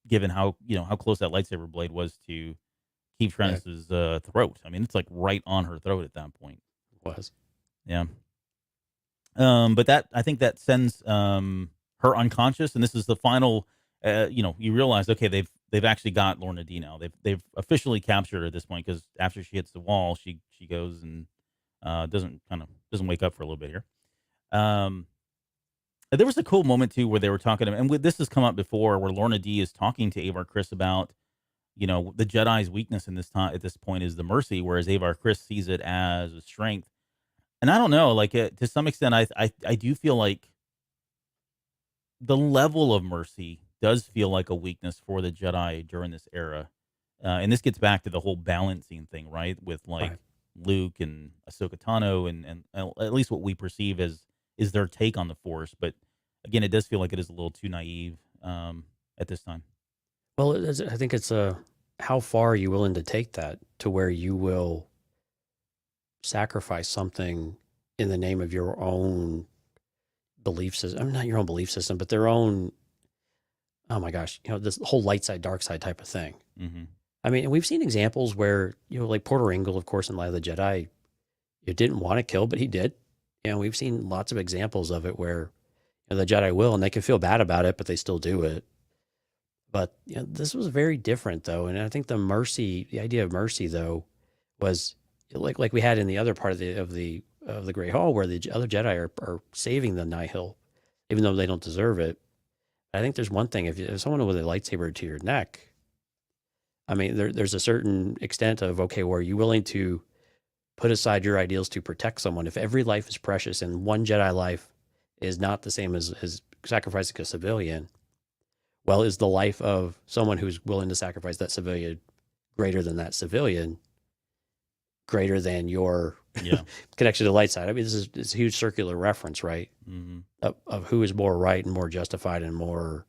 given how close that lightsaber blade was to Keeve Trennis's throat. I mean, it's like right on her throat at that point. It was. Yeah. But I think that sends her unconscious, and this is the final. You realize, okay, they've actually got Lourna Dee now. They've officially captured her at this point, because after she hits the wall, she goes and doesn't wake up for a little bit here. There was a cool moment too where they were talking, and this has come up before, where Lourna Dee is talking to Avar Kriss about, the Jedi's weakness in this time at this point is the mercy, whereas Avar Kriss sees it as a strength. And I don't know, like, to some extent, I do feel like the level of mercy does feel like a weakness for the Jedi during this era. And this gets back to the whole balancing thing, right? With like Luke and Ahsoka Tano and at least what we perceive as is their take on the Force. But again, it does feel like it is a little too naive at this time. Well, I think it's how far are you willing to take that to where you will sacrifice something in the name of your own belief system? I mean, not your own belief system, but their own. Oh my gosh, this whole light side, dark side type of thing. Mm-hmm. I mean, we've seen examples where, like Porter Engle, of course, in Light of the Jedi, you didn't want to kill, but he did. We've seen lots of examples of it where the Jedi will, and they can feel bad about it, but they still do it. But this was very different, though. And I think the idea of mercy, though, was like we had in the other part of the Great Hall, where the other Jedi are saving the Nihil, even though they don't deserve it. I think there's one thing, if someone with a lightsaber to your neck, I mean, there's a certain extent of, okay, well, are you willing to put aside your ideals to protect someone? If every life is precious and one Jedi life is not the same as sacrificing a civilian, well, is the life of someone who's willing to sacrifice that civilian greater than that civilian, greater than your connection to the light side? I mean, this is a huge circular reference, right? Mm-hmm. Of who is more right and more justified and more,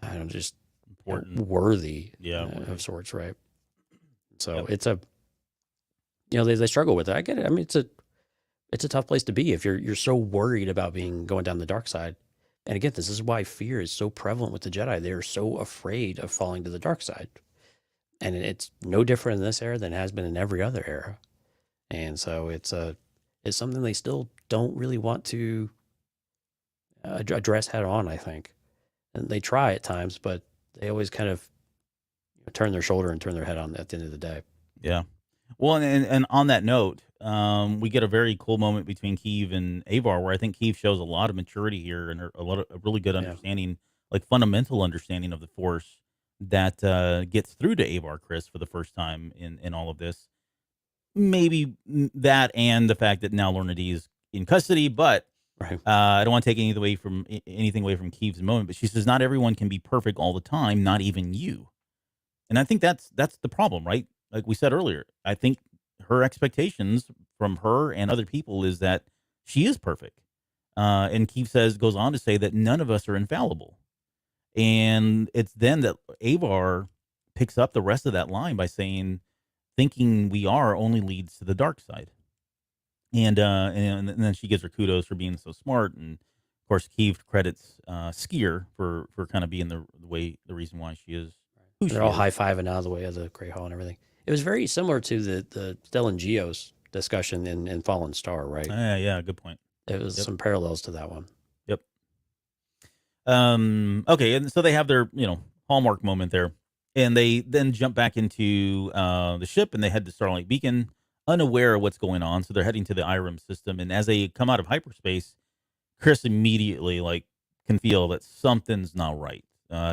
I don't know, just important, worthy of sorts, right? So it's they struggle with it. I get it. I mean, it's a tough place to be if you're so worried about going down the dark side. And again, this is why fear is so prevalent with the Jedi. They're so afraid of falling to the dark side. And it's no different in this era than it has been in every other era. And so it's something they still don't really want to address head on, I think. And they try at times, but they always kind of turn their shoulder and turn their head on at the end of the day. Yeah. Well, and on that note, we get a very cool moment between Keeve and Avar, where I think Keeve shows a lot of maturity here and a really good Yeah. understanding, like fundamental understanding of the Force that gets through to Avar Chris for the first time in all of this. Maybe that and the fact that now Lourna Dee is in custody, but Right. I don't want to take anything away from Keeve's moment. But she says not everyone can be perfect all the time, not even you. And I think that's the problem, right? Like we said earlier, I think her expectations from her and other people is that she is perfect. And Keith goes on to say that none of us are infallible. And it's then that Avar picks up the rest of that line by saying, thinking we are only leads to the dark side. And then she gives her kudos for being so smart. And of course, Keeve credits Sskeer for kind of being the reason why she is who she They're all is. high-fiving out of the way of the Grey Hall and everything. It was very similar to the Stellan Geos discussion in Fallen Star, right? Yeah, good point. It was Yep. some parallels to that one. Yep. Okay, and so they have their, hallmark moment there. And they then jump back into the ship and they head to Starlight Beacon, unaware of what's going on. So they're heading to the Irem system. And as they come out of hyperspace, Chris immediately can feel that something's not right.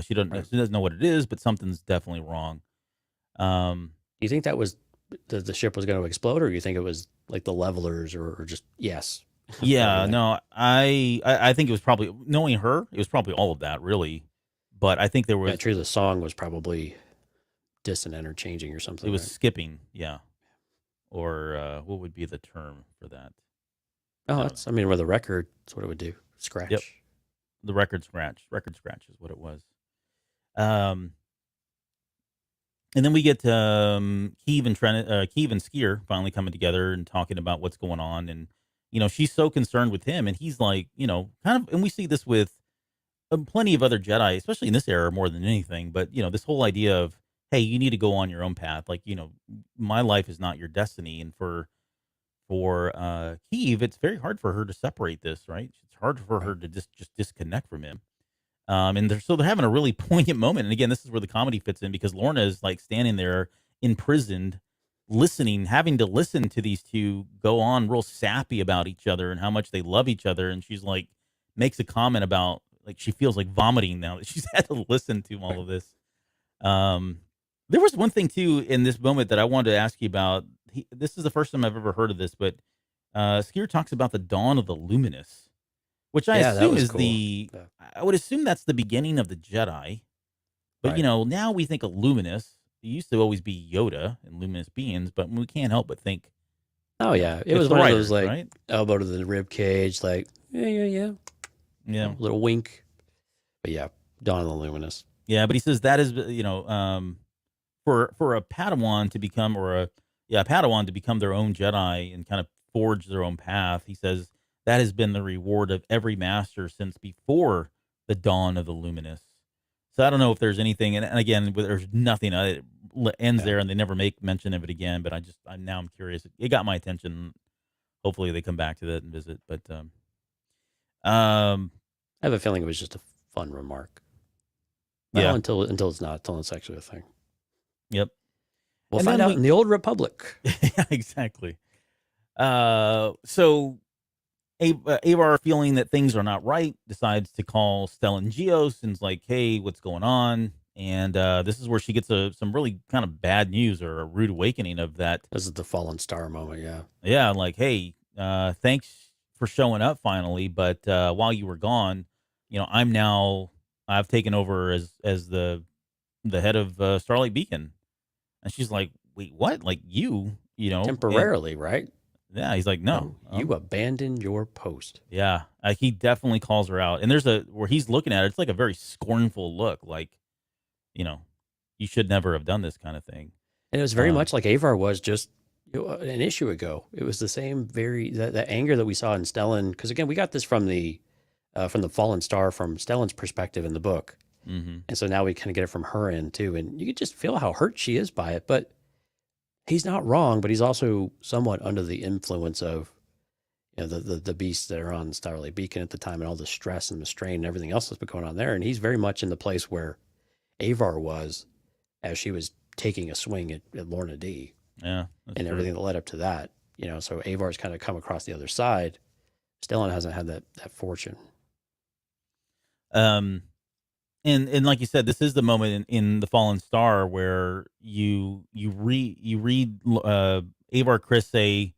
She doesn't know what it is, but something's definitely wrong. Do you think that was the ship was going to explode, or you think it was like the levelers, or just yes? Yeah, no, I think it was probably, knowing her, it was probably all of that, really. But I think there was Yeah, true. The song was probably dissonant or changing or something. it was right? skipping, yeah. Or what would be the term for that? Oh, that's, I mean, with a record, that's what it would do. Scratch. Yep. The record scratch is what it was. And then we get Keeve and Sskeer finally coming together and talking about what's going on. And, she's so concerned with him. And he's like, kind of, and we see this with plenty of other Jedi, especially in this era more than anything. But, this whole idea of, hey, you need to go on your own path. Like, my life is not your destiny. And for Keeve, it's very hard for her to separate this, right? It's hard for her to just disconnect from him. And they're having a really poignant moment. And again, this is where the comedy fits in because Lourna is like standing there imprisoned, listening, having to listen to these two go on real sappy about each other and how much they love each other. And she's like, makes a comment about like she feels like vomiting now that she's had to listen to all of this. There was one thing too in this moment that I wanted to ask you about. This is the first time I've ever heard of this, but Sskeer talks about the dawn of the luminous, which I assume is cool. I would assume that's the beginning of the Jedi. But Right. now we think of luminous. It used to always be Yoda and luminous beings, but we can't help but think. Oh yeah, it it's was the one of writers, those like right? elbow to the rib cage, like yeah, Yeah, little wink. But yeah, Dawn of the Luminous. yeah. But he says that is for a Padawan to become Padawan to become their own Jedi and kind of forge their own path. He says that has been the reward of every master since before the dawn of the luminous. So I don't know if there's anything, and again, there's nothing. It ends there, and they never make mention of it again. But I'm curious. It got my attention. Hopefully, they come back to that and visit. But I have a feeling it was just a fun remark. Well, yeah, until it's not, until it's actually a thing. yep. We'll And find then out in the Old Republic. Yeah, exactly. So Avar, feeling that things are not right, decides to call Stellan Geos and's like, "Hey, what's going on?" And this is where she gets some really kind of bad news or a rude awakening of that. This is the Fallen Star moment. Yeah. Yeah, like, "Hey, thanks for showing up finally, but while you were gone, I've taken over as the head of Starlight Beacon." And she's like, "Wait, what? Like you? Temporarily, right? Yeah, he's like, "No, You abandoned your post." yeah." He definitely calls her out, and there's where he's looking at it. It's like a very scornful look, like, you should never have done this kind of thing. And it was very much like Avar was just an issue ago. It was the same that anger that we saw in Stellan. Because again, we got this from the Fallen Star from Stellan's perspective in the book. Mm-hmm. And so now we kind of get it from her end too. And you could just feel how hurt she is by it. But he's not wrong, but he's also somewhat under the influence of the beasts that are on Starlight Beacon at the time and all the stress and the strain and everything else that's been going on there. And he's very much in the place where Avar was as she was taking a swing at Lourna Dee. Yeah, that's and true. everything that led up to that. So Avar's kind of come across the other side. Stellan hasn't had that fortune. Um, and like you said, this is the moment in the Fallen Star where you read Avar Chris say,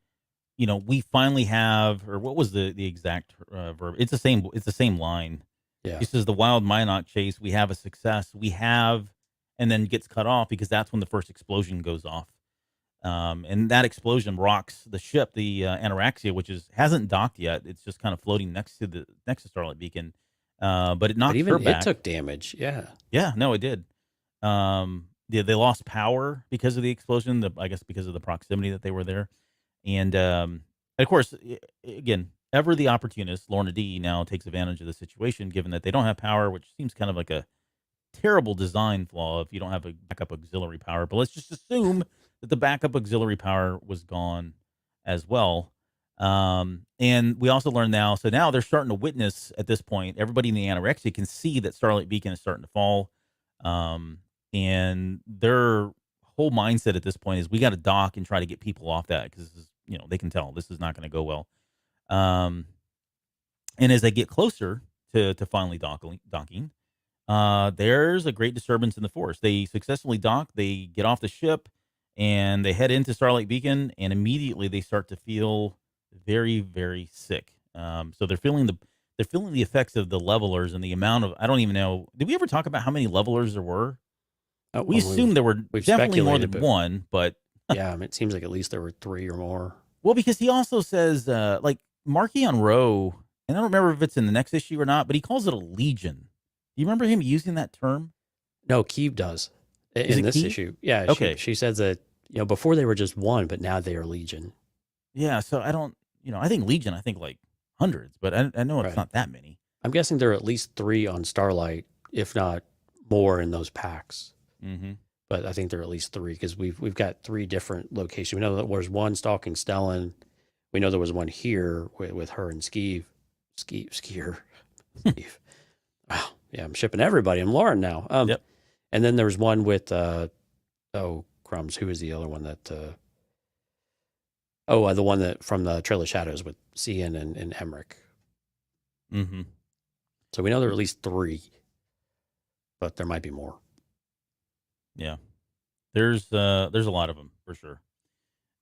we finally have, or what was the exact verb? It's the same line. Yeah. He says the wild Minot chase, we have a success, we have, and then gets cut off because that's when the first explosion goes off. And that explosion rocks the ship, the Ataraxia, which hasn't docked yet. It's just kind of floating next to Starlight Beacon. But it But knocks her even it back. took damage. Yeah. Yeah, no, it did. They lost power because of the explosion. I guess because of the proximity that they were there, and of course, again, ever the opportunist, Lourna Dee now takes advantage of the situation, given that they don't have power, which seems kind of like a terrible design flaw if you don't have a backup auxiliary power. But let's just assume that the backup auxiliary power was gone as well. And we also learn now, so now they're starting to witness at this point, everybody in the anorexia can see that Starlight Beacon is starting to fall. And their whole mindset at this point is we got to dock and try to get people off that because they can tell this is not going to go well. And as they get closer to finally docking, there's a great disturbance in the force. They successfully dock, they get off the ship, and they head into Starlight Beacon, and immediately they start to feel very, very sick. So they're feeling the effects of the levelers and the amount of, I don't even know. Did we ever talk about how many levelers there were? We assumed there were we've definitely more than speculated, but one, but yeah, it seems like at least there were 3 or more. well, because he also says like Marquis on Row, and I don't remember if it's in the next issue or not, but he calls it a legion. Do you remember him using that term? No, Keeve does Is in it this Keeve? issue. Yeah. Okay. She says that, before they were just 1, but now they are legion. Yeah, so I don't, I think Legion, I think like hundreds, but I know it's Right. not that many. I'm guessing there are at least 3 on Starlight, if not more in those packs. Mm-hmm. But I think there are at least 3 because we've got 3 different locations. We know that there was one stalking Stellan. We know there was one here with her and Sskeer. Sskeer. Wow. Yeah, I'm shipping everybody. I'm Lauren now. Yep. And then there was one with, crumbs. Who is the other one that, the one that from the Trail of Shadows with Cian and Emmerich. Mm-hmm. So we know there are at least 3, but there might be more. Yeah. There's a lot of them for sure.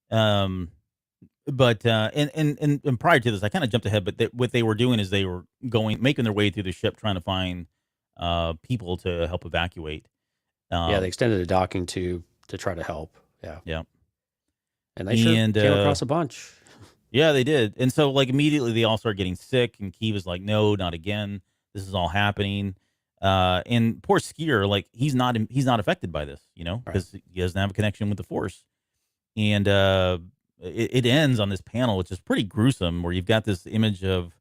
But and prior to this, I kind of jumped ahead, but what they were doing is they were making their way through the ship, trying to find people to help evacuate. Yeah, they extended a docking tube to try to help. Yeah. Yeah. And they sure came across a bunch. Yeah, they did. And so like immediately they all start getting sick, and Keeve is like, no, not again. This is all happening. And poor Sskeer, like he's not affected by this, because he doesn't have a connection with the Force. And it ends on this panel, which is pretty gruesome, where you've got this image of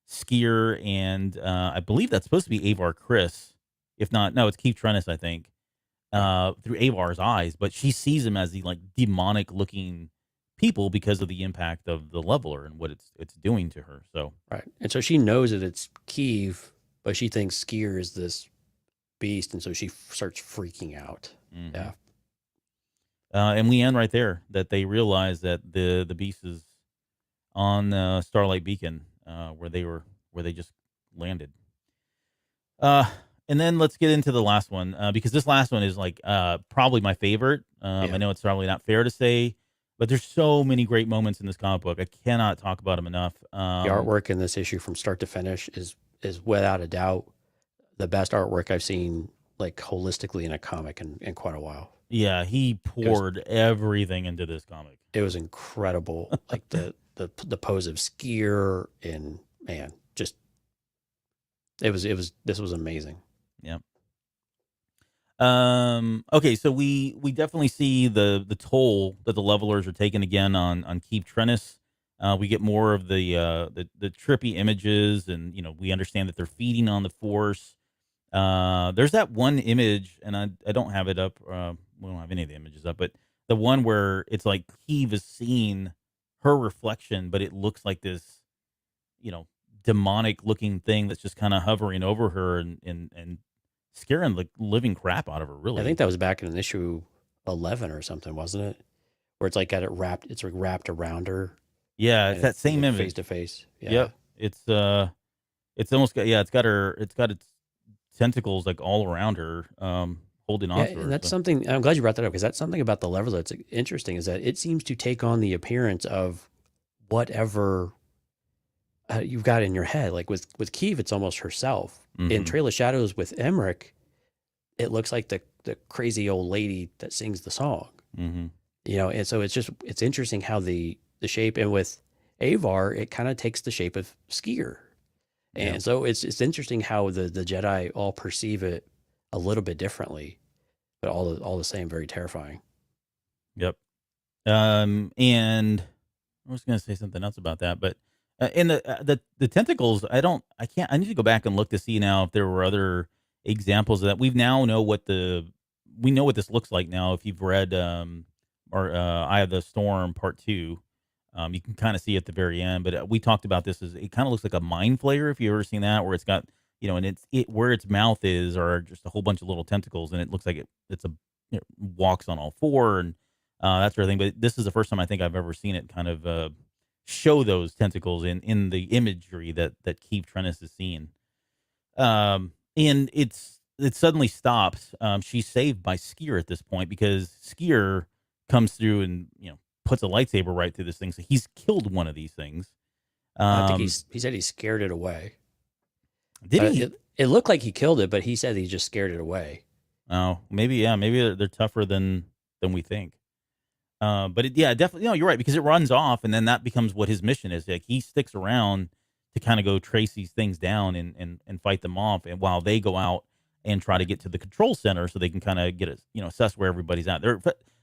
Sskeer and I believe that's supposed to be Avar Chris. If not, no, it's Keeve Trennis, I think, through Avar's eyes. But she sees him as the like demonic looking people because of the impact of the leveler and what it's doing to her. So right. And so she knows that it's Keeve, but she thinks Sskeer is this beast, and so she starts freaking out. mm-hmm. Yeah. And we end right there, that they realize that the beast is on Starlight Beacon, where they just landed. And then let's get into the last one, because this last one is like probably my favorite. I know it's probably not fair to say, but there's so many great moments in this comic book. I cannot talk about them enough. The artwork in this issue from start to finish is without a doubt the best artwork I've seen, like holistically in a comic in quite a while. Yeah, he poured everything into this comic. It was incredible. Like the pose of Sskeer, and man, just this was amazing. Yep. Okay, so we definitely see the toll that the levelers are taking again on Keeve Trennis. We get more of the trippy images, and we understand that they're feeding on the Force. There's that one image, and I don't have it up. We don't have any of the images up, but the one where it's like Keeve is seeing her reflection, but it looks like this, demonic looking thing that's just kind of hovering over her and scaring the living crap out of her. Really, I think that was back in issue 11 or something, wasn't it? where it's like got it wrapped. It's like wrapped around her. Yeah, it's And that same like image. face to face. Yeah. Yep. It's almost got it's got its tentacles like all around her, holding Yeah, on to and her. that's So, something. I'm glad you brought that up because that's something about the lever that's interesting. Is that it seems to take on the appearance of whatever you've got in your head. Like with Keeve, it's almost herself. In mhm. Trail of Shadows with Emmerich, it looks like the crazy old lady that sings the song. Mhm. And so it's interesting how the shape, and with Avar, it kind of takes the shape of Sskeer. Yeah. And so it's interesting how the Jedi all perceive it a little bit differently, but all the same, very terrifying. Yep. And I was going to say something else about that, but in the tentacles, I need to go back and look to see now if there were other examples of that. We know what this looks like now. If you've read or Eye of the Storm Part 2, you can kind of see at the very end. But we talked about this as it kind of looks like a mind flayer. If you've ever seen that, where it's got and it where its mouth is, are just a whole bunch of little tentacles, and it looks like it walks on all four and that sort of thing. But this is the first time I think I've ever seen it kind of show those tentacles in the imagery that Keeve Trennis is seeing. And it suddenly stops. She's saved by Sskeer at this point because Sskeer comes through and puts a lightsaber right through this thing. So he's killed one of these things. I think he said he scared it away. Did he? It looked like he killed it, but he said he just scared it away. Oh, maybe maybe they're tougher than we think. But definitely, you're right because it runs off, and then that becomes what his mission is. Like he sticks around to kind of go trace these things down and fight them off, and while they go out and try to get to the control center so they can kind of get assess where everybody's at.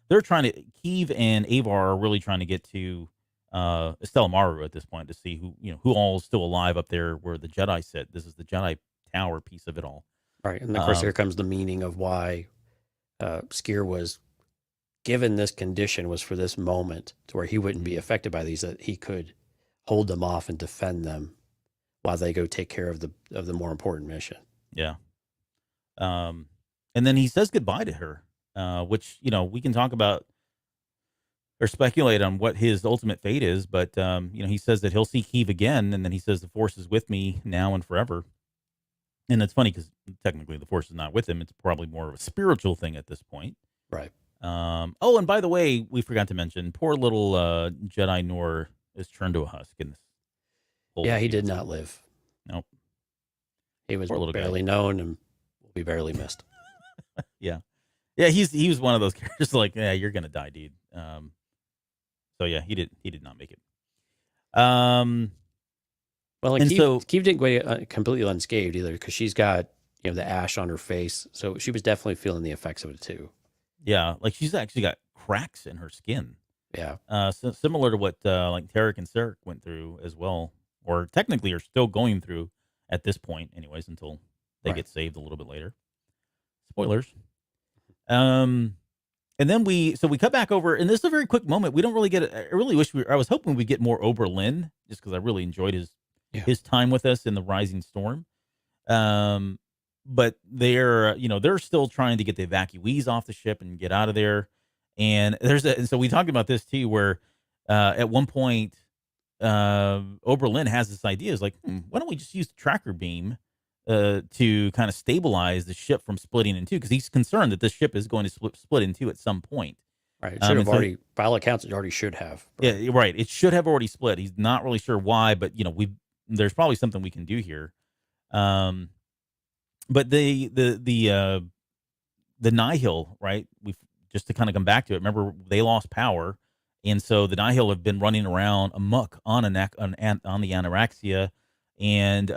They're trying to Keeve and Avar are really trying to get to Estelle Maru at this point to see who all is still alive up there where the Jedi sit. This is the Jedi Tower piece of it all. Right, and of course here comes the meaning of why Sskeer was given this condition, was for this moment to where he wouldn't be affected by these, that he could hold them off and defend them while they go take care of the more important mission. Yeah. And then he says goodbye to her, which, we can talk about or speculate on what his ultimate fate is. But, he says that he'll see Keeve again. And then he says the Force is with me now and forever. And it's funny because technically the Force is not with him. It's probably more of a spiritual thing at this point. Right. Oh, and by the way, we forgot to mention, poor little Jedi Noor is turned to a husk in this. Yeah, he did not live. Nope. He was barely known and will be barely missed. Yeah. Yeah, he was one of those characters like, yeah, you're gonna die, dude. So yeah, he did not make it. Well, and Keeve didn't go completely unscathed either, because she's got the ash on her face, so she was definitely feeling the effects of it too. Yeah, like she's actually got cracks in her skin. Yeah. So similar to what like Tarek and Sarek went through as well, or technically are still going through at this point, anyways, until they get saved a little bit later. Spoilers. And then we cut back over, and this is a very quick moment. We don't really get. I really wish I was hoping we'd get more Oberlin, just because I really enjoyed his time with us in the Rising Storm. But they're still trying to get the evacuees off the ship and get out of there. And so we talked about this too, where at one point Oberlin has this idea, is like, why don't we just use the tracker beam to kind of stabilize the ship from splitting in two, because he's concerned that this ship is going to split in two at some point. Right. It should have already, by all accounts, it already should have. Right? Yeah, right. It should have already split. He's not really sure why, but there's probably something we can do here. But the Nihil, right? We've just to kind of come back to it. Remember, they lost power, and so the Nihil have been running around amok on the Anaxia, and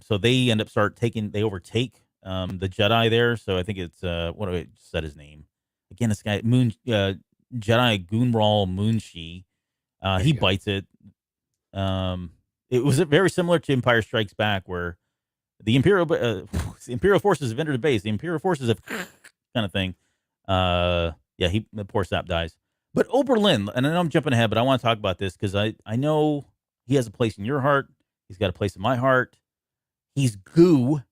so they end up they overtake the Jedi there. So I think it's what do I said his name again? This guy Jedi Gunral Moonshi. He bites it. It was very similar to Empire Strikes Back, where the Imperial forces have entered the base. The Imperial forces have kind of thing. The poor sap dies. But Oberlin, and I know I'm jumping ahead, but I want to talk about this because I know he has a place in your heart. He's got a place in my heart. He's goo.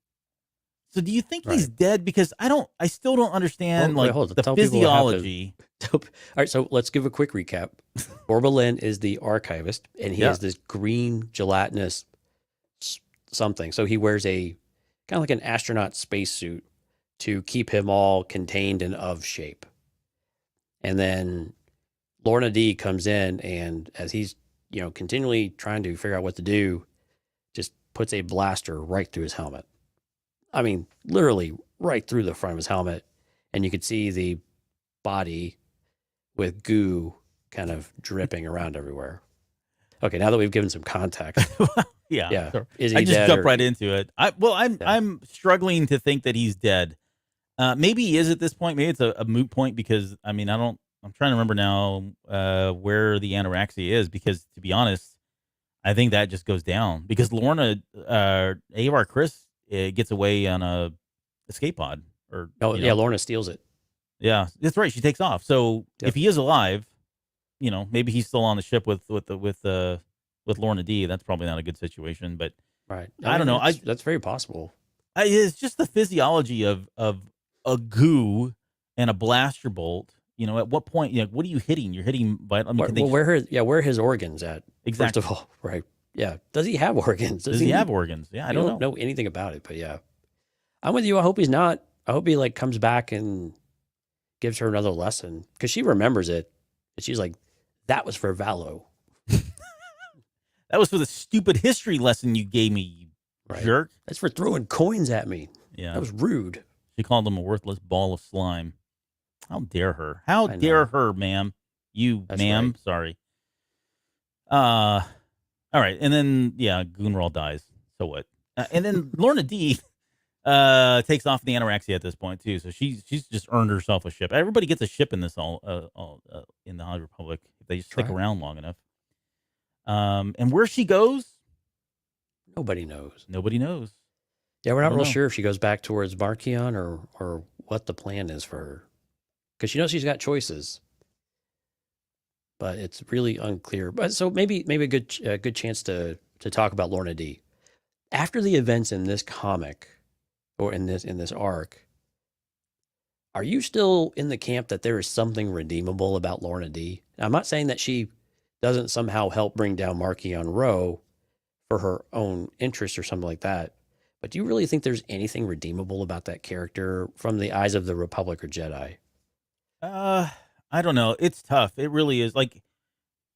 So do you think Right. he's dead? Because I still don't understand Wait, like hold on. the Tell people what happened. physiology. All right, so let's give a quick recap. Orbelin is the archivist, and he Yeah. has this green gelatinous something. So he wears a kind of like an astronaut spacesuit to keep him all contained and of shape. And then Lourna Dee comes in, and as he's continually trying to figure out what to do, just puts a blaster right through his helmet. I mean, literally right through the front of his helmet, and you could see the body with goo kind of dripping around everywhere. Okay, now that we've given some context, Yeah. Sure. is he I just dead jump or- right into it. I'm struggling to think that he's dead. Maybe he is at this point. Maybe it's a moot point because I'm trying to remember now where the anorexia is, because to be honest, I think that just goes down because Lourna, Avar Chris gets away on a escape pod. Lourna steals it. Yeah, that's right. She takes off. So Yep. if he is alive, maybe he's still on the ship with Lourna Dee. That's probably not a good situation. But Right. I don't know. That's very possible. It's just the physiology of a goo and a blaster bolt. At what point? What are you hitting? You're hitting. Where are his organs at? Exactly. First of all, right? Yeah. Does he have organs? Does he have organs? Yeah, I don't know anything about it, but yeah, I'm with you. I hope he's not. I hope he comes back and gives her another lesson, because she remembers it, and she's like, "That was for Valo." That was for the stupid history lesson you gave me, you jerk. That's for throwing coins at me. Yeah, that was rude. She called him a worthless ball of slime. How dare her? How I dare know. her, ma'am? That's Ma'am. right. Sorry. All right, and then Goonral dies. So what? And then Lourna Dee takes off the anorexia at this point too. So she's just earned herself a ship. Everybody gets a ship in this in the High Republic if they just stick around long enough. And where she goes, Nobody knows. nobody knows. Yeah, we're I not don't real know. sure if she goes back towards Markion or what the plan is for her, because she knows she's got choices, but it's really unclear. But so maybe a good chance to talk about Lourna Dee after the events in this comic or in this arc. Are you still in the camp that there is something redeemable about Lourna Dee? Now, I'm not saying that she doesn't somehow help bring down Markion Ro for her own interest or something like that. But do you really think there's anything redeemable about that character from the eyes of the Republic or Jedi? I don't know. It's tough. It really is. Like,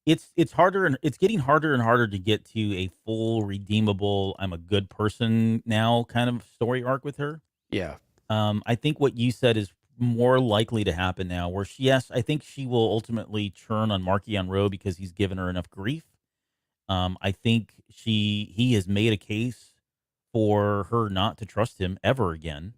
it's harder, and it's getting harder and harder to get to a full redeemable, I'm a good person now kind of story arc with her. Yeah. I think what you said is more likely to happen now, where I think she will ultimately turn on Markion Ro because he's given her enough grief. I think he has made a case for her not to trust him ever again.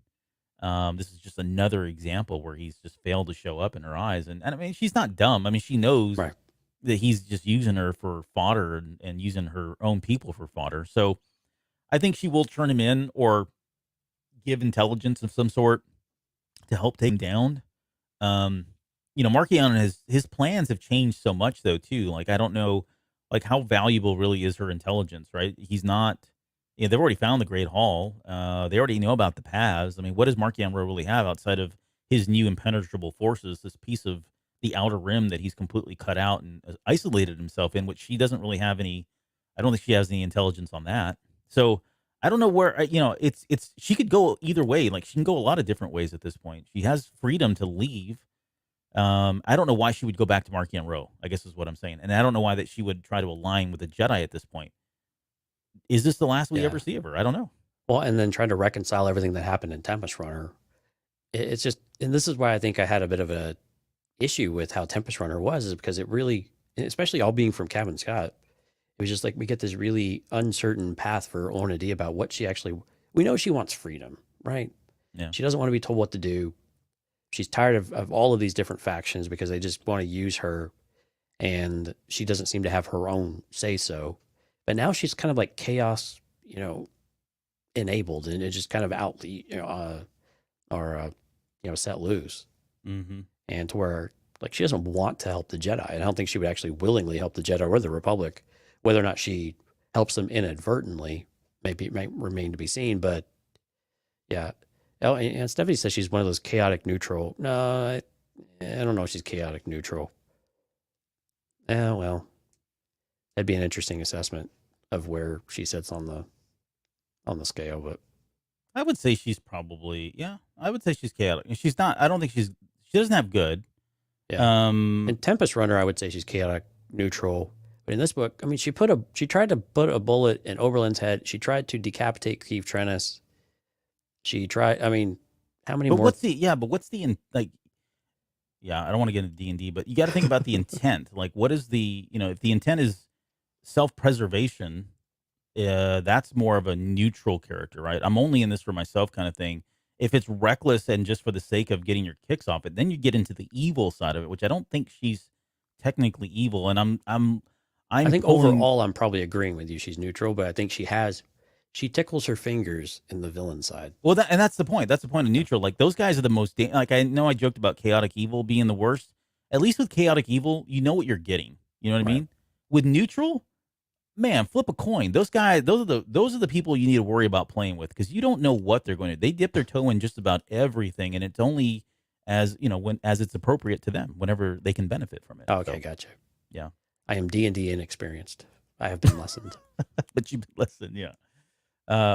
This is just another example where he's just failed to show up in her eyes. And I mean, she's not dumb. I mean, she knows Right. that he's just using her for fodder and using her own people for fodder. So I think she will turn him in or give intelligence of some sort to help take him down. Markion, his plans have changed so much though, too. Like, I don't know, like, how valuable really is her intelligence, right? He's not, they've already found the Great Hall. They already know about the paths. I mean, what does Markion really have outside of his new impenetrable forces, this piece of the Outer Rim that he's completely cut out and isolated himself in, which she doesn't really have any, I don't think she has any intelligence on that. So I don't know where, she could go either way. Like, she can go a lot of different ways at this point. She has freedom to leave. I don't know why she would go back to Markion Ro, I guess is what I'm saying. And I don't know why that she would try to align with the Jedi at this point. Is this the last we ever see of her? I don't know. Well, and then trying to reconcile everything that happened in Tempest Runner. It's just, and this is why I think I had a bit of a issue with how Tempest Runner was, is because it really, especially all being from Cabin Scott, it was just like we get this really uncertain path for Lourna Dee about what she actually, we know she wants freedom, right? Yeah. She doesn't want to be told what to do. She's tired of all of these different factions because they just want to use her, and she doesn't seem to have her own say so. But now she's kind of like chaos, enabled, and it's just kind of out, set loose. Mm-hmm. And to where, like, she doesn't want to help the Jedi. And I don't think she would actually willingly help the Jedi or the Republic. Whether or not she helps them inadvertently might remain to be seen. But yeah, Oh, and Stephanie says she's one of those chaotic neutral. No, I don't know if she's chaotic neutral. Well, that'd be an interesting assessment of where she sits on the scale. But I would say she's probably, yeah, I would say she's chaotic. And she's not, I don't think she doesn't have good. yeah, in Tempest Runner, I would say she's chaotic neutral. But in this book, I mean, she tried to put a bullet in Oberlin's head. She tried to decapitate Keeve Trennis. She tried. I mean, how many but more? what's the, like, yeah, I don't want to get into D&D, but you got to think about the intent. Like, what is the, if the intent is self-preservation, that's more of a neutral character, right? I'm only in this for myself kind of thing. If it's reckless and just for the sake of getting your kicks off it, then you get into the evil side of it, which I don't think she's technically evil. And I think overall, I'm probably agreeing with you. She's neutral, but I think she tickles her fingers in the villain side. Well, that's the point. That's the point of neutral. Like, those guys are the most, like, I know I joked about chaotic evil being the worst. At least with chaotic evil, you know what you're getting. You know what I mean? With neutral, man, flip a coin. Those guys, those are the people you need to worry about playing with, because you don't know what they're going to do. They dip their toe in just about everything, and it's only as as it's appropriate to them, whenever they can benefit from it. Oh, okay, gotcha. Yeah, I am D&D inexperienced. I have been lessoned. but you've been listened, yeah.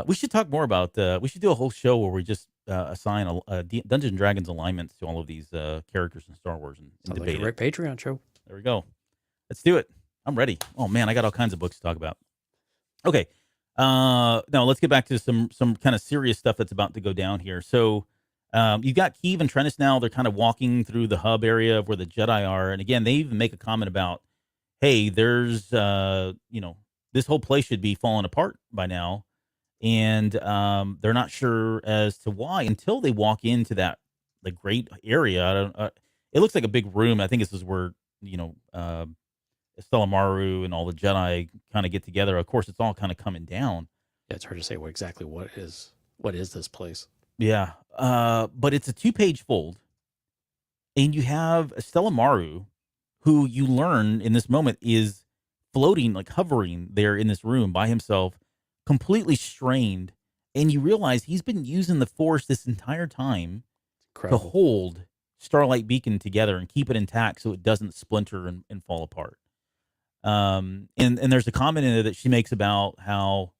We should talk more about. We should do a whole show where we just assign Dungeons and Dragons alignments to all of these characters in Star Wars and debate like a it. Patreon show. There we go. Let's do it. I'm ready. Oh man, I got all kinds of books to talk about. Okay. Now let's get back to some kind of serious stuff that's about to go down here. So you've got Keeve and Trennis now. They're kind of walking through the hub area of where the Jedi are. And again, they even make a comment about, hey, there's, this whole place should be falling apart by now. And they're not sure as to why until they walk into the great area. It looks like a big room. I think this is where, Stella Maru and all the Jedi kind of get together. Of course, it's all kind of coming down. Yeah, it's hard to say what is this place. Yeah, but it's a 2-page fold, and you have Stella Maru, who you learn in this moment is floating, like hovering there in this room by himself, completely strained, and you realize he's been using the Force this entire time to hold Starlight Beacon together and keep it intact so it doesn't splinter and fall apart. And there's a comment in there that she makes about how,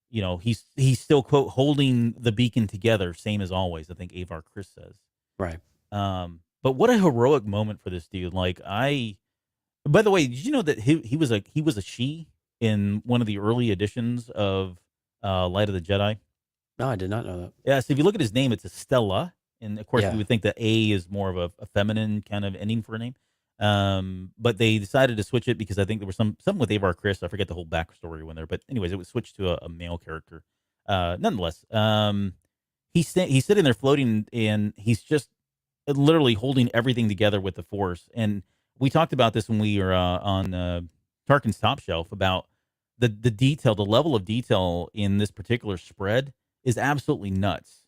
he's still, quote, holding the beacon together, same as always. I think Avar Chris says. Right. But what a heroic moment for this dude. Like, by the way, did you know that he was a she in one of the early editions of Light of the Jedi? No, I did not know that. Yeah. So if you look at his name, it's a Stella. And of course, Yeah. you would think that A is more of a feminine kind of ending for a name. But they decided to switch it because I think there was something with Avar Chris. I forget the whole backstory when there, but anyways, it was switched to a male character. Nonetheless, he's sitting there floating, and he's just literally holding everything together with the Force. And we talked about this when we were on Tarkin's Top Shelf about the detail, the level of detail in this particular spread is absolutely nuts.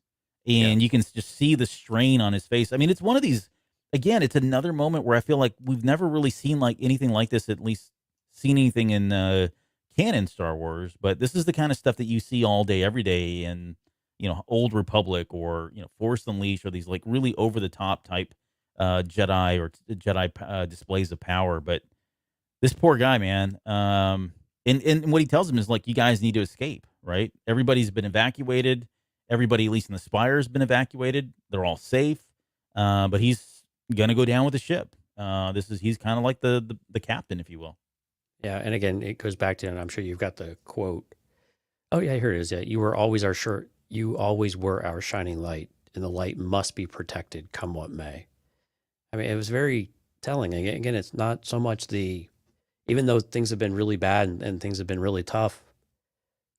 And you can just see the strain on his face. I mean, it's one of these. Again, it's another moment where I feel like we've never really seen like anything like this, at least seen anything in canon Star Wars. But this is the kind of stuff that you see all day, every day in, Old Republic or, Force Unleashed, or these like really over the top type Jedi or Jedi displays of power. But this poor guy, man, and what he tells him is like, you guys need to escape, right? Everybody's been evacuated. Everybody, at least in the Spire, has been evacuated. They're all safe. But he's gonna go down with the ship. He's kind of like the captain, if you will. Yeah, and again, it goes back to, and I'm sure you've got the quote. Oh yeah, here it is. Yeah, you always were our shining light, and the light must be protected, come what may. I mean, it was very telling. Again, it's not so much even though things have been really bad and things have been really tough,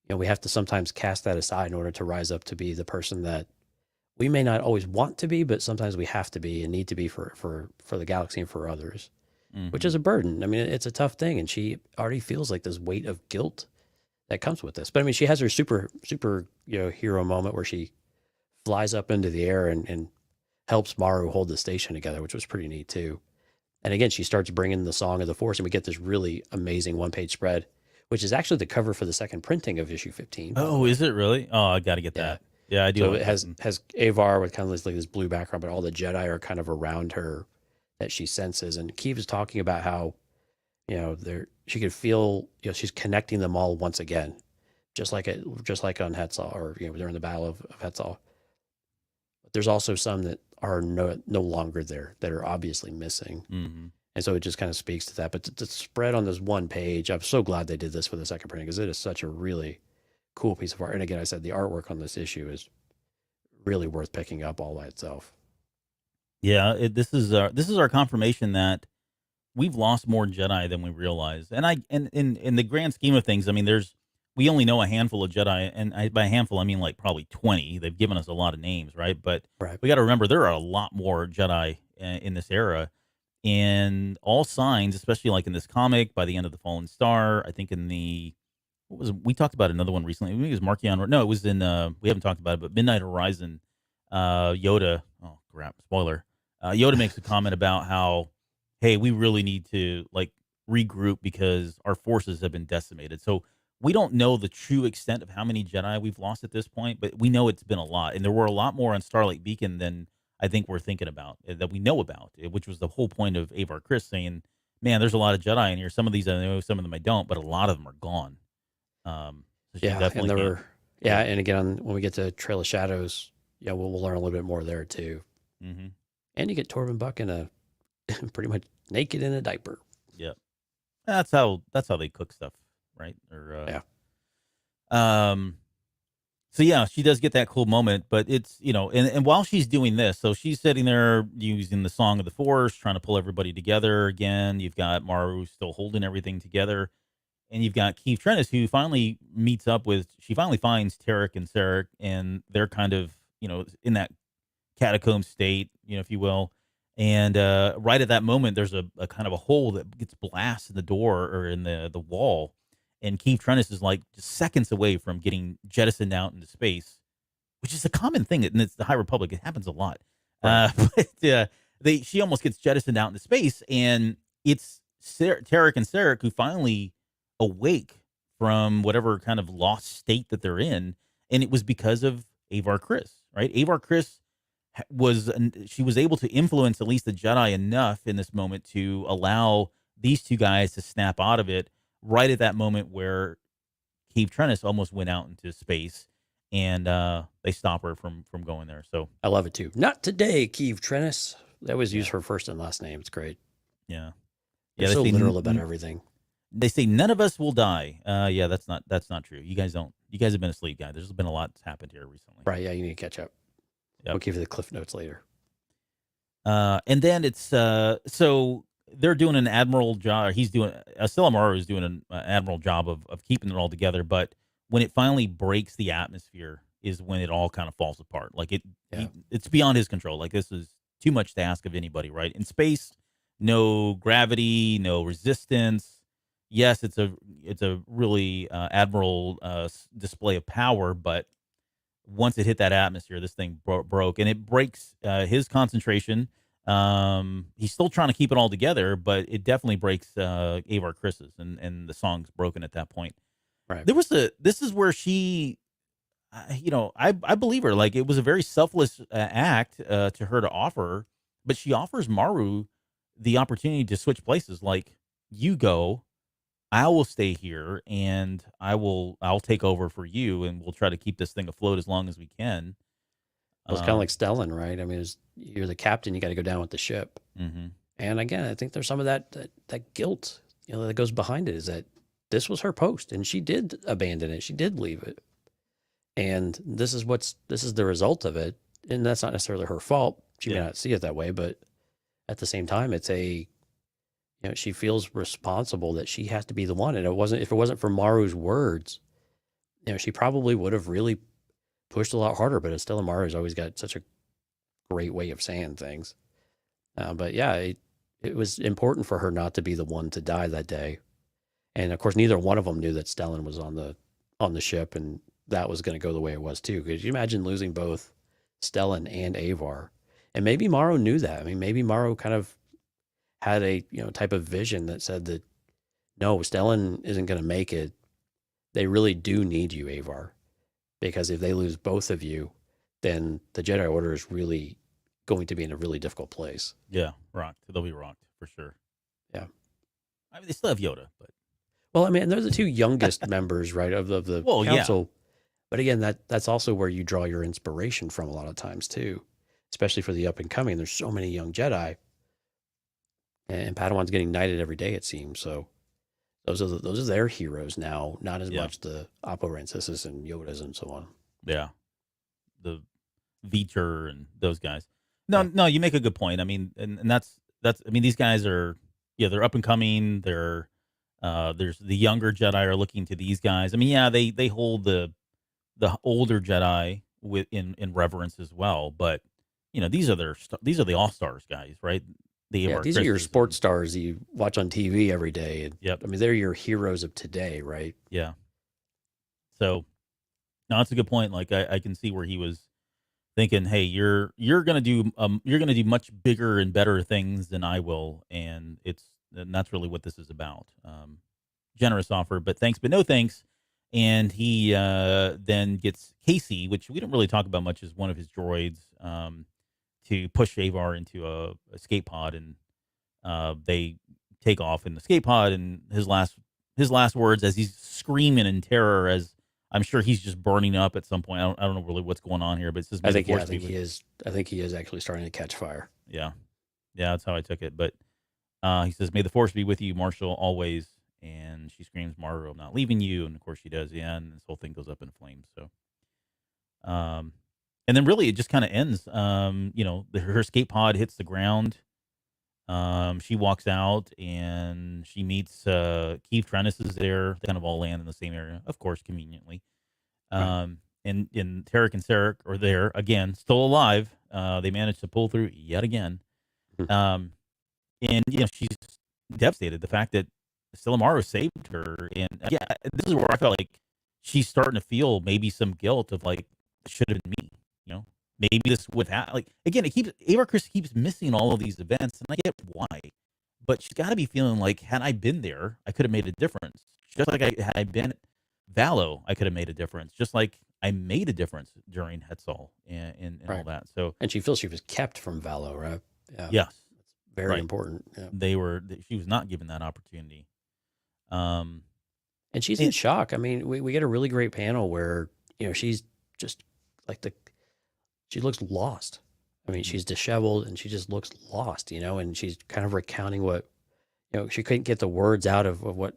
we have to sometimes cast that aside in order to rise up to be the person that we may not always want to be, but sometimes we have to be and need to be for the galaxy and for others, which is a burden. I mean, it's a tough thing, and she already feels like this weight of guilt that comes with this. But I mean, she has her super hero moment where she flies up into the air and helps Maru hold the station together, which was pretty neat too. And again, she starts bringing the Song of the Force, and we get this really amazing 1-page spread, which is actually the cover for the second printing of issue 15. Oh, is it really? Oh, I got to get that. Yeah, I do. So like it has Avar with kind of like this blue background, but all the Jedi are kind of around her that she senses. And Keeve is talking about how, she could feel, she's connecting them all once again, just like on Hetzal, or during the Battle of Hetzal. But there's also some that are no longer there, that are obviously missing. Mm-hmm. And so it just kind of speaks to that. But to spread on this one page, I'm so glad they did this for the second printing, because it is such a really cool piece of art. And again, I said the artwork on this issue is really worth picking up all by itself. Yeah, this is our confirmation that we've lost more Jedi than we realize. And in the grand scheme of things, I mean, we only know a handful of Jedi, and by a handful I mean like probably 20. They've given us a lot of names, right? But Right. we got to remember there are a lot more Jedi in this era, and all signs, especially like in this comic, by the end of the Fallen Star. I think in the we talked about another one recently. I think it was Markion. No, it was in we haven't talked about it, but Midnight Horizon. Yoda. Oh crap! Spoiler. Yoda makes a comment about how, hey, we really need to like regroup because our forces have been decimated. So we don't know the true extent of how many Jedi we've lost at this point, but we know it's been a lot, and there were a lot more on Starlight Beacon than I think we're thinking about, that we know about, which was the whole point of Avar Chris saying, "Man, there's a lot of Jedi in here. Some of these I know, some of them I don't, but a lot of them are gone." So she definitely and again, when we get to Trail of Shadows, we'll learn a little bit more there too. Mm-hmm. And you get Torvin Buck in a pretty much naked in a diaper. Yep. That's how they cook stuff, right? Or So yeah, she does get that cool moment, but it's and while she's doing this, so she's sitting there using the Song of the Force, trying to pull everybody together again. You've got Maru still holding everything together, and you've got Keeve Trennis, who finally meets up with. She finally finds Tarek and Sarek, and they're kind of in that catacomb state, if you will. And right at that moment, there's a kind of a hole that gets blasted in the door or in the wall. And Keeve Trennis is like just seconds away from getting jettisoned out into space, which is a common thing. And it's the High Republic. It happens a lot. Right. She almost gets jettisoned out into space. And it's Tarek and Sarek who finally awake from whatever kind of lost state that they're in. And it was because of Avar Chris, right? Avar Chris she was able to influence at least the Jedi enough in this moment to allow these two guys to snap out of it right at that moment where Keeve Trennis almost went out into space, and they stop her from going there. So I love it too. Not today, Keeve Trennis. They always use her first and last name. It's great. Yeah. They're so literal about everything. They say none of us will die. Yeah, that's not true. You guys have been asleep, guys. There's been a lot that's happened here recently. Right, yeah, you need to catch up. Yep. We'll give you the cliff notes later. And then it's so they're doing an admiral job. Stella Maru is doing an admiral job of keeping it all together. But when it finally breaks the atmosphere is when it all kind of falls apart. Like it's beyond his control. Like this is too much to ask of anybody, right? In space, no gravity, no resistance. Yes, it's a really admiral display of power, but once it hit that atmosphere, this thing broke, and it breaks his concentration. He's still trying to keep it all together, but it definitely breaks Avar Chris's, and the song's broken at that point. Right. This is where she, I believe her. Like it was a very selfless act to her to offer, but she offers Maru the opportunity to switch places. Like, you go, I will stay here, and I'll take over for you, and we'll try to keep this thing afloat as long as we can. Well, it's kind of like Stellan, right? I mean, you're the captain, you got to go down with the ship. Mm-hmm. And again, I think there's some of that guilt, that goes behind it, is that this was her post, and she did abandon it. She did leave it, and this is the result of it. And that's not necessarily her fault. She may not see it that way, but at the same time, it's she feels responsible that she has to be the one. And if it wasn't for Maru's words, she probably would have really pushed a lot harder. But Stella Maru's always got such a great way of saying things. But yeah, it was important for her not to be the one to die that day. And of course, neither one of them knew that Stellan was on the ship, and that was going to go the way it was too. Could you imagine losing both Stellan and Avar? And maybe Maru knew that. I mean, maybe Maru kind of had a type of vision that said that no, Stellan isn't going to make it. They really do need you, Avar, because if they lose both of you, then the Jedi Order is really going to be in a really difficult place. Yeah, rocked. They'll be rocked for sure. Yeah. I mean, they still have Yoda, but Well, I mean, they're the two youngest members, right, of the well, yeah, council. But again, that's also where you draw your inspiration from a lot of times too, especially for the up and coming. There's so many young Jedi, and Padawan's getting knighted every day, it seems. So those are their heroes now, not as Yeah. much the Oppo Rancises and Yodas and so on. yeah, the Veter and those guys. No, Yeah. no, you make a good point. I mean, and that's. I mean, these guys are, yeah, they're up and coming. There's the younger Jedi are looking to these guys. I mean, yeah, they hold the older Jedi in reverence as well. But these are these are the all stars guys, right? Yeah, these are your sports stars that you watch on TV every day. And, Yep. I mean, they're your heroes of today, right? Yeah. So, no, that's a good point. Like I can see where he was thinking, hey, you're gonna do much bigger and better things than I will, and that's really what this is about. Generous offer, but thanks, but no thanks. And he then gets Casey, which we don't really talk about much, as one of his droids, to push Avar into a escape pod, and they take off in the escape pod. And his last words, as he's screaming in terror, as I'm sure he's just burning up at some point. I don't know really what's going on here, but it says, I think he is. I think he is actually starting to catch fire. Yeah, that's how I took it. But he says, "May the force be with you, Marshall, always." And she screams, "Mara, I'm not leaving you." And of course she does. Yeah, and this whole thing goes up in flames. So, and then really it just kind of ends. Her escape pod hits the ground. She walks out and she meets Keeve Trennis is there. They kind of all land in the same area, of course, conveniently. And Tarek and Sarek are there again, still alive. They managed to pull through yet again. And she's devastated. The fact that Silamaru saved her, and this is where I felt like she's starting to feel maybe some guilt of like, should have been me. Maybe this would happen. Like again, Avar Chris keeps missing all of these events, and I get why, but she's got to be feeling like, had I been there, I could have made a difference. Just like had I been at Valo, I could have made a difference. Just like I made a difference during Hetzal and all that. So, and she feels she was kept from Valo, right? Yeah. Yes, that's very important. Yeah. She was not given that opportunity. And she's in shock. I mean, we get a really great panel where she's just like she looks lost. I mean, she's disheveled and she just looks lost, and she's kind of recounting what, she couldn't get the words out of what,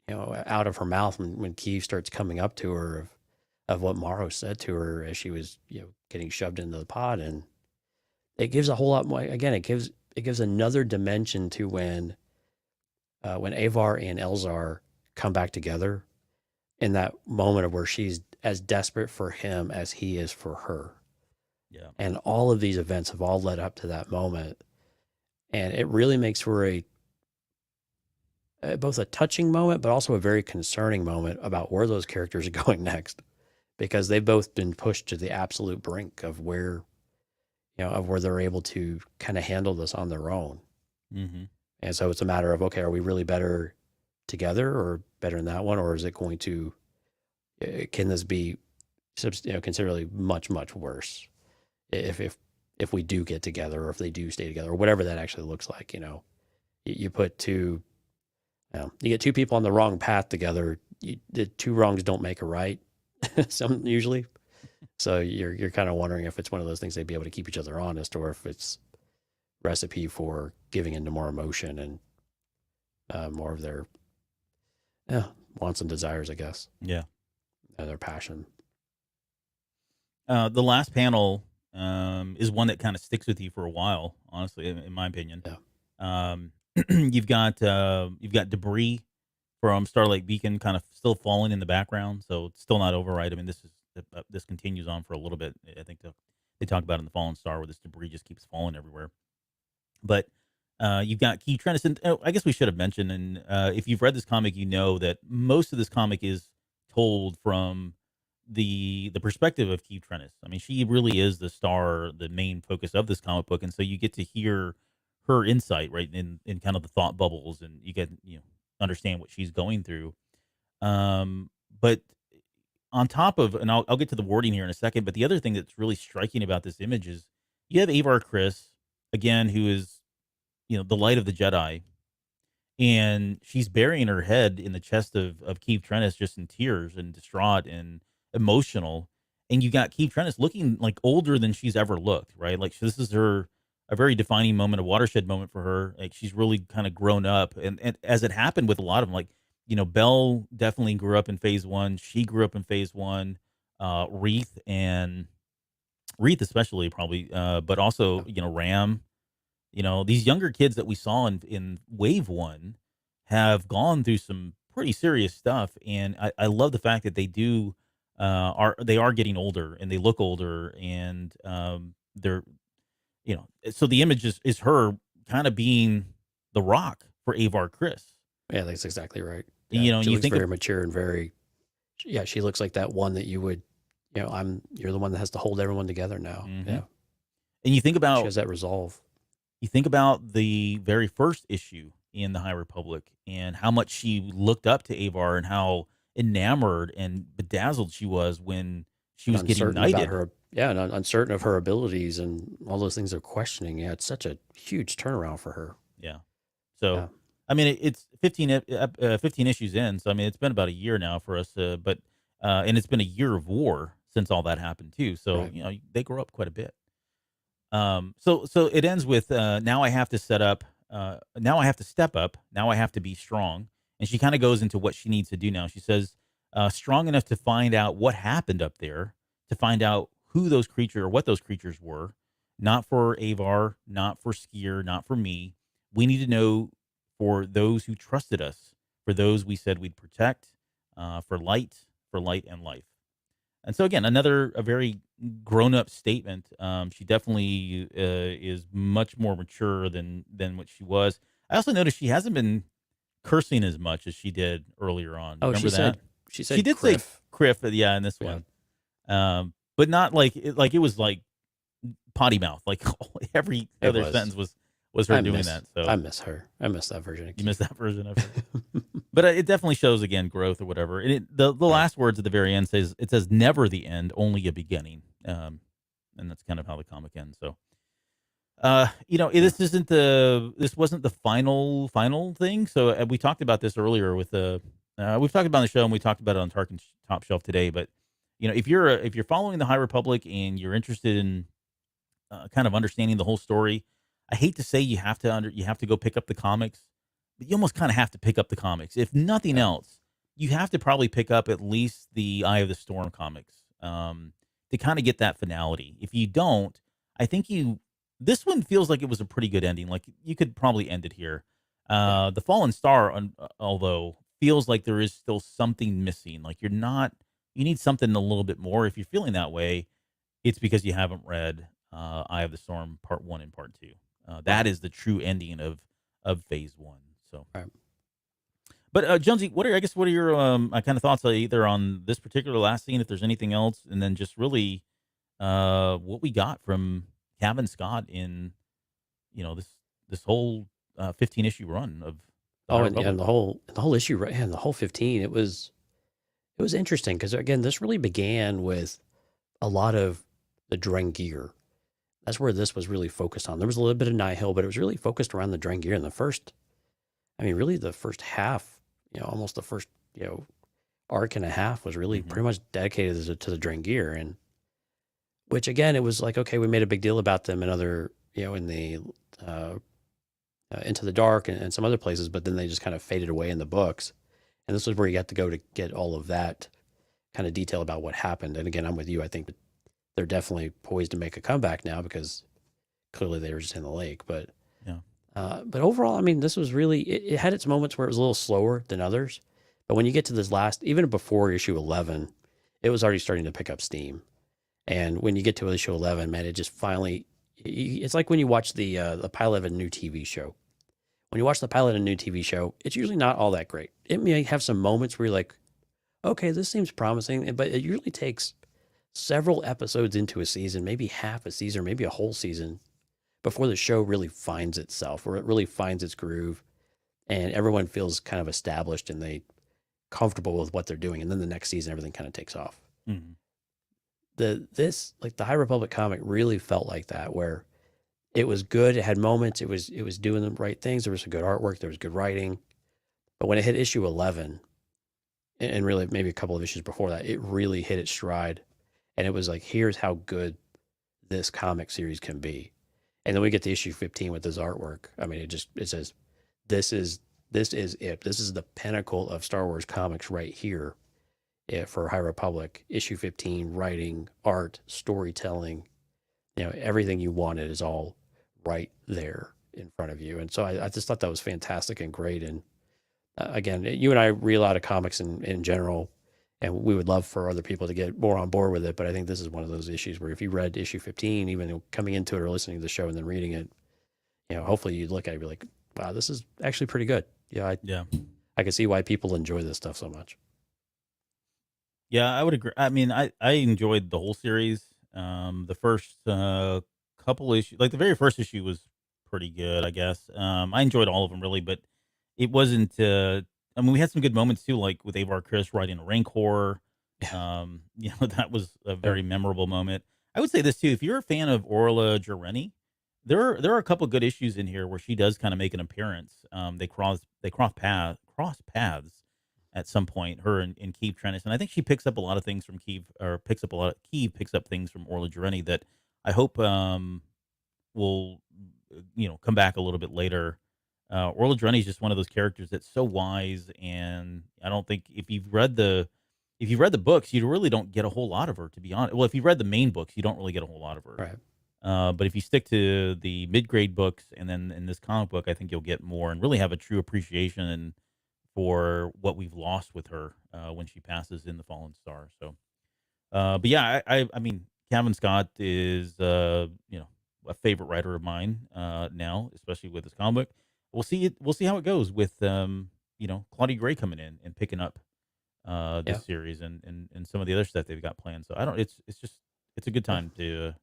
out of her mouth when Keeve starts coming up to her of what Morrow said to her as she was, getting shoved into the pod. And it gives a whole lot more, again, it gives another dimension to when Avar and Elzar come back together in that moment of where she's as desperate for him as he is for her. Yeah. And all of these events have all led up to that moment. And it really makes for both a touching moment, but also a very concerning moment about where those characters are going next, because they've both been pushed to the absolute brink of where they're able to kind of handle this on their own. Mm-hmm. And so it's a matter of, okay, are we really better together or better in that one? Or is it going to, can this be considerably much, much worse if we do get together, or if they do stay together, or whatever that actually looks like? You put you get two people on the wrong path together. The two wrongs don't make a right. Usually. So you're kind of wondering if it's one of those things they'd be able to keep each other honest, or if it's recipe for giving into more emotion and more of their wants and desires, I guess. Yeah. And their passion. The last panel is one that kind of sticks with you for a while, honestly, in my opinion. Yeah. You've got debris from Starlight Beacon kind of still falling in the background, so it's still not over, right? I mean, this continues on for a little bit. I think they talk about it in the Fallen Star, where this debris just keeps falling everywhere. But you've got Keeve Trennis, and I guess we should have mentioned, and if you've read this comic, you know that most of this comic is told from the perspective of Keeve Trennis. I mean, she really is the star, the main focus of this comic book, and so you get to hear her insight, right, in kind of the thought bubbles, and you get understand what she's going through. But on top of, and I'll get to the wording here in a second, but the other thing that's really striking about this image is you have Avar Chris, again, who is, the light of the Jedi, and she's burying her head in the chest of Keeve Trennis, just in tears and distraught and emotional. And you got Keeve Trennis looking like older than she's ever looked, right? Like, this is a very defining moment, a watershed moment for her. Like, she's really kind of grown up, and as it happened with a lot of them, like, Belle definitely grew up in Phase One. She grew up in Phase One. Wreath especially probably, but also Ram. These younger kids that we saw in Wave One have gone through some pretty serious stuff, and I love the fact that they are getting older and they look older, and they're so the image is her kind of being the rock for Avar Chris. Yeah, that's exactly right. And, Yeah, and she you looks think very mature and very, yeah, she looks like that one that you would, you're the one that has to hold everyone together now. Yeah. And you think She about has that resolve. the very first issue in the High Republic and how much she looked up to Avar and how enamored and bedazzled she was when she was getting Uncertain about knighted. her, yeah, and uncertain of her abilities and all those things they're questioning. Yeah, it's such a huge turnaround for her. Yeah. So, Yeah. I mean, it's 15 issues in. So, I mean, it's been about a year now for us, and it's been a year of war since all that happened too. So, Right. they grow up quite a bit. So it ends with, now I have to set up, now I have to step up. Now I have to be strong. And she kind of goes into what she needs to do now. She says, strong enough to find out what happened up there, to find out who those creatures or what those creatures were, not for Avar, not for Sskeer, not for me. We need to know for those who trusted us, for those we said we'd protect, for light and life. And so again, a very grown up statement. She definitely is much more mature than what she was. I also noticed she hasn't been cursing as much as she did earlier on. Oh, Remember that? she said She did Criff. say Criff, yeah, in this Yeah. one. But not like it was like potty mouth. Like every It other was. sentence was her doing that. So I miss her. I miss that version of you Keeve. missed that version of her. But it definitely shows again growth or whatever. And the last words at the very end says never the end, only a beginning. And that's kind of how the comic ends. So, this wasn't the final thing. So we talked about this earlier with we've talked about it on the show, and we talked about it on Tarkin's Top Shelf today. But if you're following the High Republic and you're interested in kind of understanding the whole story, I hate to say you have to go pick up the comics, but you almost kind of have to pick up the comics. If nothing else, you have to probably pick up at least the Eye of the Storm comics to kind of get that finality. If you don't, I think this one feels like it was a pretty good ending. Like, you could probably end it here. The Fallen Star, although, feels like there is still something missing. Like, you need something a little bit more. If you're feeling that way, it's because you haven't read Eye of the Storm Part 1 and Part 2. That is the true ending of Phase 1. So, Right. But Jonesy, what are your kind of thoughts either on this particular last scene, if there's anything else, and then just really what we got from Cavan Scott in this whole 15 issue run of the High Republic? And the whole issue, right? And the whole 15, it was interesting because again, this really began with a lot of the Drengir. That's where this was really focused on. There was a little bit of Nihil, but it was really focused around the Drengir. And really the first half, almost the first, arc and a half was really pretty much dedicated to the Drengir. And which again, it was like, okay, we made a big deal about them in other, in the Into the Dark and some other places, but then they just kind of faded away in the books. And this was where you got to go to get all of that kind of detail about what happened. And again, I'm with you. I think they're definitely poised to make a comeback now because clearly they were just in the lake. But but overall, I mean, this was really, it had its moments where it was a little slower than others. But when you get to this last, even before issue 11, it was already starting to pick up steam. And when you get to issue 11, man, it just finally, it's like when you watch the pilot of a new TV show. When you watch the pilot of a new TV show, it's usually not all that great. It may have some moments where you're like, okay, this seems promising, but it usually takes several episodes into a season, maybe half a season, maybe a whole season, before the show really finds itself, or it really finds its groove, and everyone feels kind of established, and they comfortable with what they're doing, and then the next season everything kind of takes off. Mhm. The High Republic comic really felt like that, where it was good, it had moments, it was doing the right things, there was some good artwork, there was good writing, but when it hit issue 11, and really maybe a couple of issues before that, it really hit its stride, and it was like, here's how good this comic series can be. And then we get to issue 15 with this artwork. I mean, it says this is it. This is the pinnacle of Star Wars comics right here. For High Republic, issue 15, writing, art, storytelling, everything you wanted is all right there in front of you. And so I just thought that was fantastic and great. And again, you and I read a lot of comics in general, and we would love for other people to get more on board with it. But I think this is one of those issues where if you read issue 15, even coming into it or listening to the show and then reading it, hopefully you'd look at it and be like, wow, this is actually pretty good. Yeah. I can see why people enjoy this stuff so much. Yeah, I would agree. I mean, I enjoyed the whole series. The first couple issues, like the very first issue, was pretty good, I guess. I enjoyed all of them really, but it wasn't. I mean, we had some good moments too, like with Avar Chris riding a Rancor. That was a very memorable moment. I would say this too: if you're a fan of Orla Jareni, there are a couple good issues in here where she does kind of make an appearance. They cross paths at some point, her and Keeve Trennis, and I think she picks up a lot of things from Keeve, or Keeve picks up things from Orla Jareni that I hope will come back a little bit later. Orla Jareni is just one of those characters that's so wise, and I don't think if you've read the books, you really don't get a whole lot of her, to be honest. Well, if you've read the main books, you don't really get a whole lot of her. Right. But if you stick to the mid-grade books and then in this comic book, I think you'll get more and really have a true appreciation for what we've lost with her when she passes in The Fallen Star. So, but yeah, I mean, Kevin Scott is a favorite writer of mine now, especially with this comic book. We'll see how it goes with Claudia Gray coming in and picking up this series and some of the other stuff they've got planned. So it's a good time to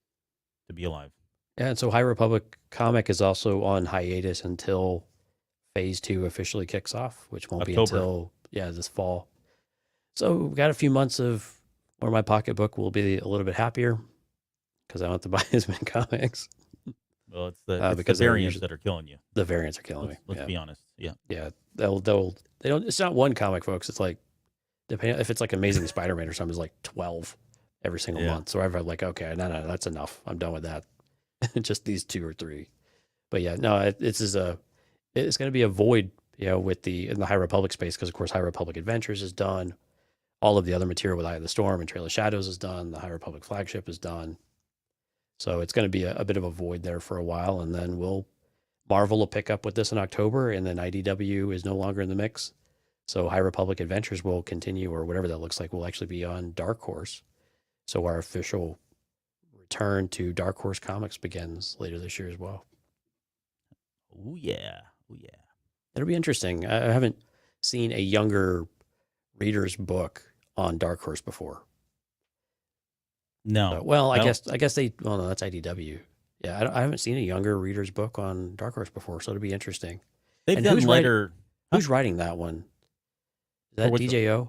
be alive. Yeah, and so High Republic comic is also on hiatus until Phase 2 officially kicks off, which won't be until this fall. So we've got a few months of where my pocketbook will be a little bit happier because I don't have to buy as many comics. Well, it's the variants that are killing you. The variants are killing me. Let's be honest. Yeah. Yeah. They don't. It's not one comic, folks. It's like, depending if it's like Amazing Spider-Man or something, it's like 12 every single month. So I'm like, okay, no, that's enough. I'm done with that. Just these 2 or 3. But yeah, no, it's going to be a void, in the High Republic space, because of course High Republic Adventures is done. All of the other material with Eye of the Storm and Trail of Shadows is done. The High Republic flagship is done. So it's going to be a bit of a void there for a while, and then Marvel will pick up with this in October, and then IDW is no longer in the mix. So High Republic Adventures will continue, or whatever that looks like, will actually be on Dark Horse. So our official return to Dark Horse Comics begins later this year as well. Oh yeah. It'll be interesting. I haven't seen a younger reader's book on Dark Horse before. No. I guess they. Well, no, that's IDW. Yeah, I haven't seen a younger reader's book on Dark Horse before, so it'll be interesting. They've done later. Who's writing that one? Is that DJO?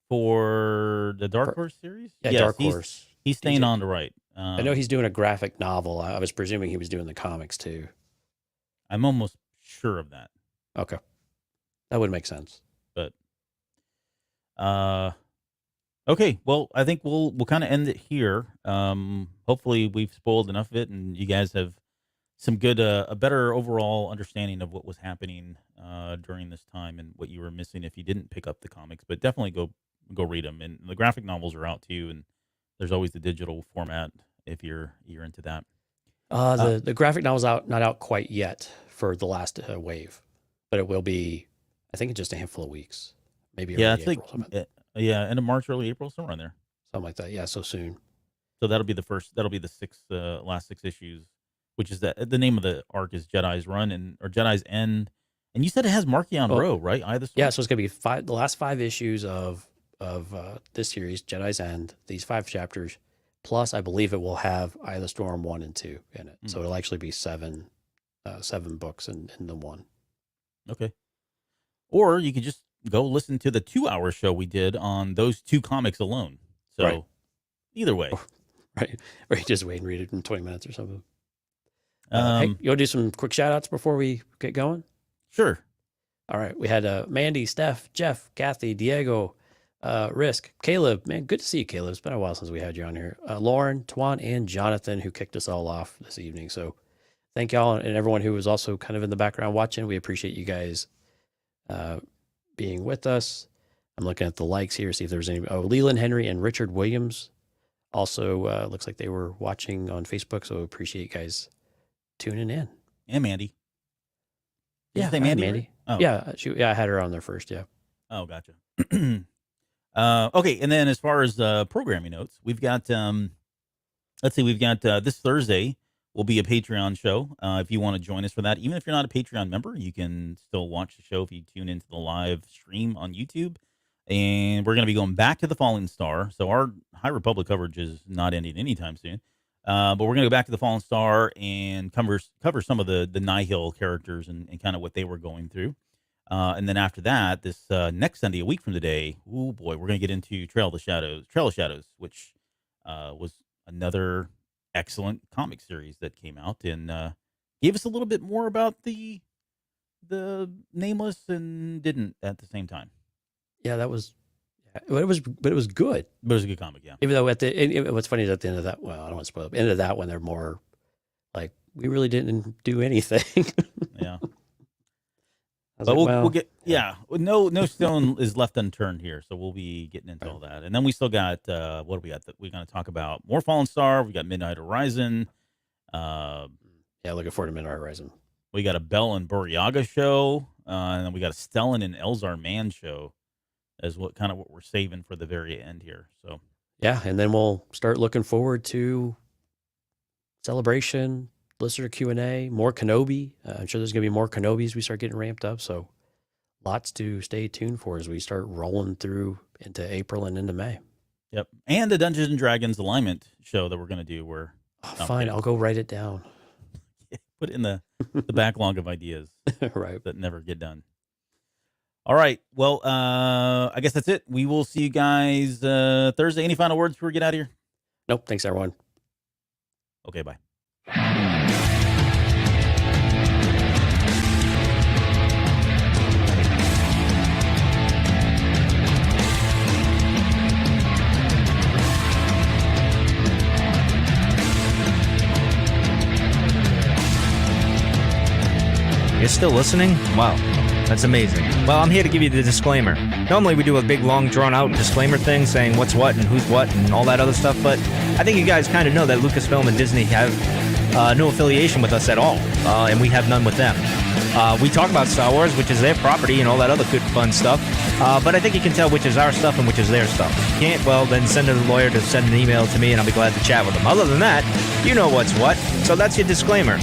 For the Dark Horse series? Yeah, yes, Dark Horse. He's staying on to write. I know he's doing a graphic novel. I was presuming he was doing the comics too. I'm almost sure of that. Okay. That would make sense. But okay, well, I think we'll kind of end it here. Hopefully we've spoiled enough of it and you guys have some good a better overall understanding of what was happening during this time and what you were missing if you didn't pick up the comics. But definitely go read them. And the graphic novels are out too, and there's always the digital format if you're into that. The graphic novel's not out quite yet for the last wave, but it will be, I think, in just a handful of weeks, maybe. Yeah, it's April, end of March, early April, somewhere in there, something like that. Yeah, so soon. So that'll be the last 6 issues, which is the name of the arc is Jedi's Run or Jedi's End, and you said it has Marchion Row, right? Yeah, so it's gonna be the last 5 issues of this series, Jedi's End. These 5 chapters. Plus, I believe it will have Eye of the Storm 1 and 2 in it. So it'll actually be 7 books in the one. Okay. Or you could just, go listen to the 2-hour show we did on those 2 comics alone. So Right. either way. Right. Or you just wait and read it in 20 minutes or something. Hey, Um, you want to do some quick shout outs before we get going? Sure. All right. We had Mandy, Steph, Jeff, Kathy, Diego, Risk, Caleb. Man, good to see you, Caleb. It's been a while since we had you on here. Lauren, Twan, and Jonathan, who kicked us all off this evening. So thank y'all and everyone who was also kind of in the background watching. We appreciate you guys being with us. I'm looking at the likes here, see if there's any. Oh, Leland Henry and Richard Williams also looks like they were watching on Facebook. So appreciate you guys tuning in. And Mandy. Did you Yeah, say I had Mandy? Mandy. Oh. Yeah, I had her on there first. Yeah. Oh, gotcha. Okay, and then as far as programming notes, we've got we've got this Thursday will be a Patreon show. If you want to join us for that, even if you're not a Patreon member, you can still watch the show if you tune into the live stream on YouTube. And we're going to be going back to the Fallen Star. So our High Republic coverage is not ending anytime soon. But we're going to go back to the Fallen Star and cover some of the Nihil characters and kind of what they were going through. And then after that, this next Sunday, a week from today, oh boy, we're going to get into Trail of Shadows, which was another excellent comic series that came out and gave us a little bit more about the Nameless and didn't at the same time. Yeah, that was. But it was good. But it was a good comic, yeah. Even though what's funny is at the end of that, well, I don't want to spoil it. At the end of that one, they're more like, we really didn't do anything. Yeah. But But we'll get no stone is left unturned here, so we'll be getting into all that. And then we still got what do we got? We're going to talk about more Fallen Star. We got Midnight Horizon. Yeah, looking forward to Midnight Horizon. We got a Bell and Buryaga show, and then we got a Stellan and Elzar Mann show, as what we're saving for the very end here. So Yeah, and then we'll start looking forward to Celebration, listener Q&A, more Kenobi. I'm sure there's going to be more Kenobis we start getting ramped up. So lots to stay tuned for as we start rolling through into April and into May. yep, and the Dungeons and Dragons alignment show that we're going to do. Where Fine, I'll go write it down. put it in the backlog of ideas Right. that never get done. All right. Well, I guess that's it. We will see you guys Thursday. Any final words before we get out of here? Nope. Thanks, everyone. Okay, bye. You're still listening? Wow, that's amazing. Well, I'm here to give you the disclaimer. Normally we do a big, long, drawn-out disclaimer thing saying what's what and who's what and all that other stuff, but I think you guys kind of know that Lucasfilm and Disney have no affiliation with us at all, and we have none with them. We talk about Star Wars, which is their property, and all that other good, fun stuff, but I think you can tell which is our stuff and which is their stuff. If you can't, well, then send a lawyer to send an email to me, and I'll be glad to chat with them. Other than that, you know what's what, so that's your disclaimer.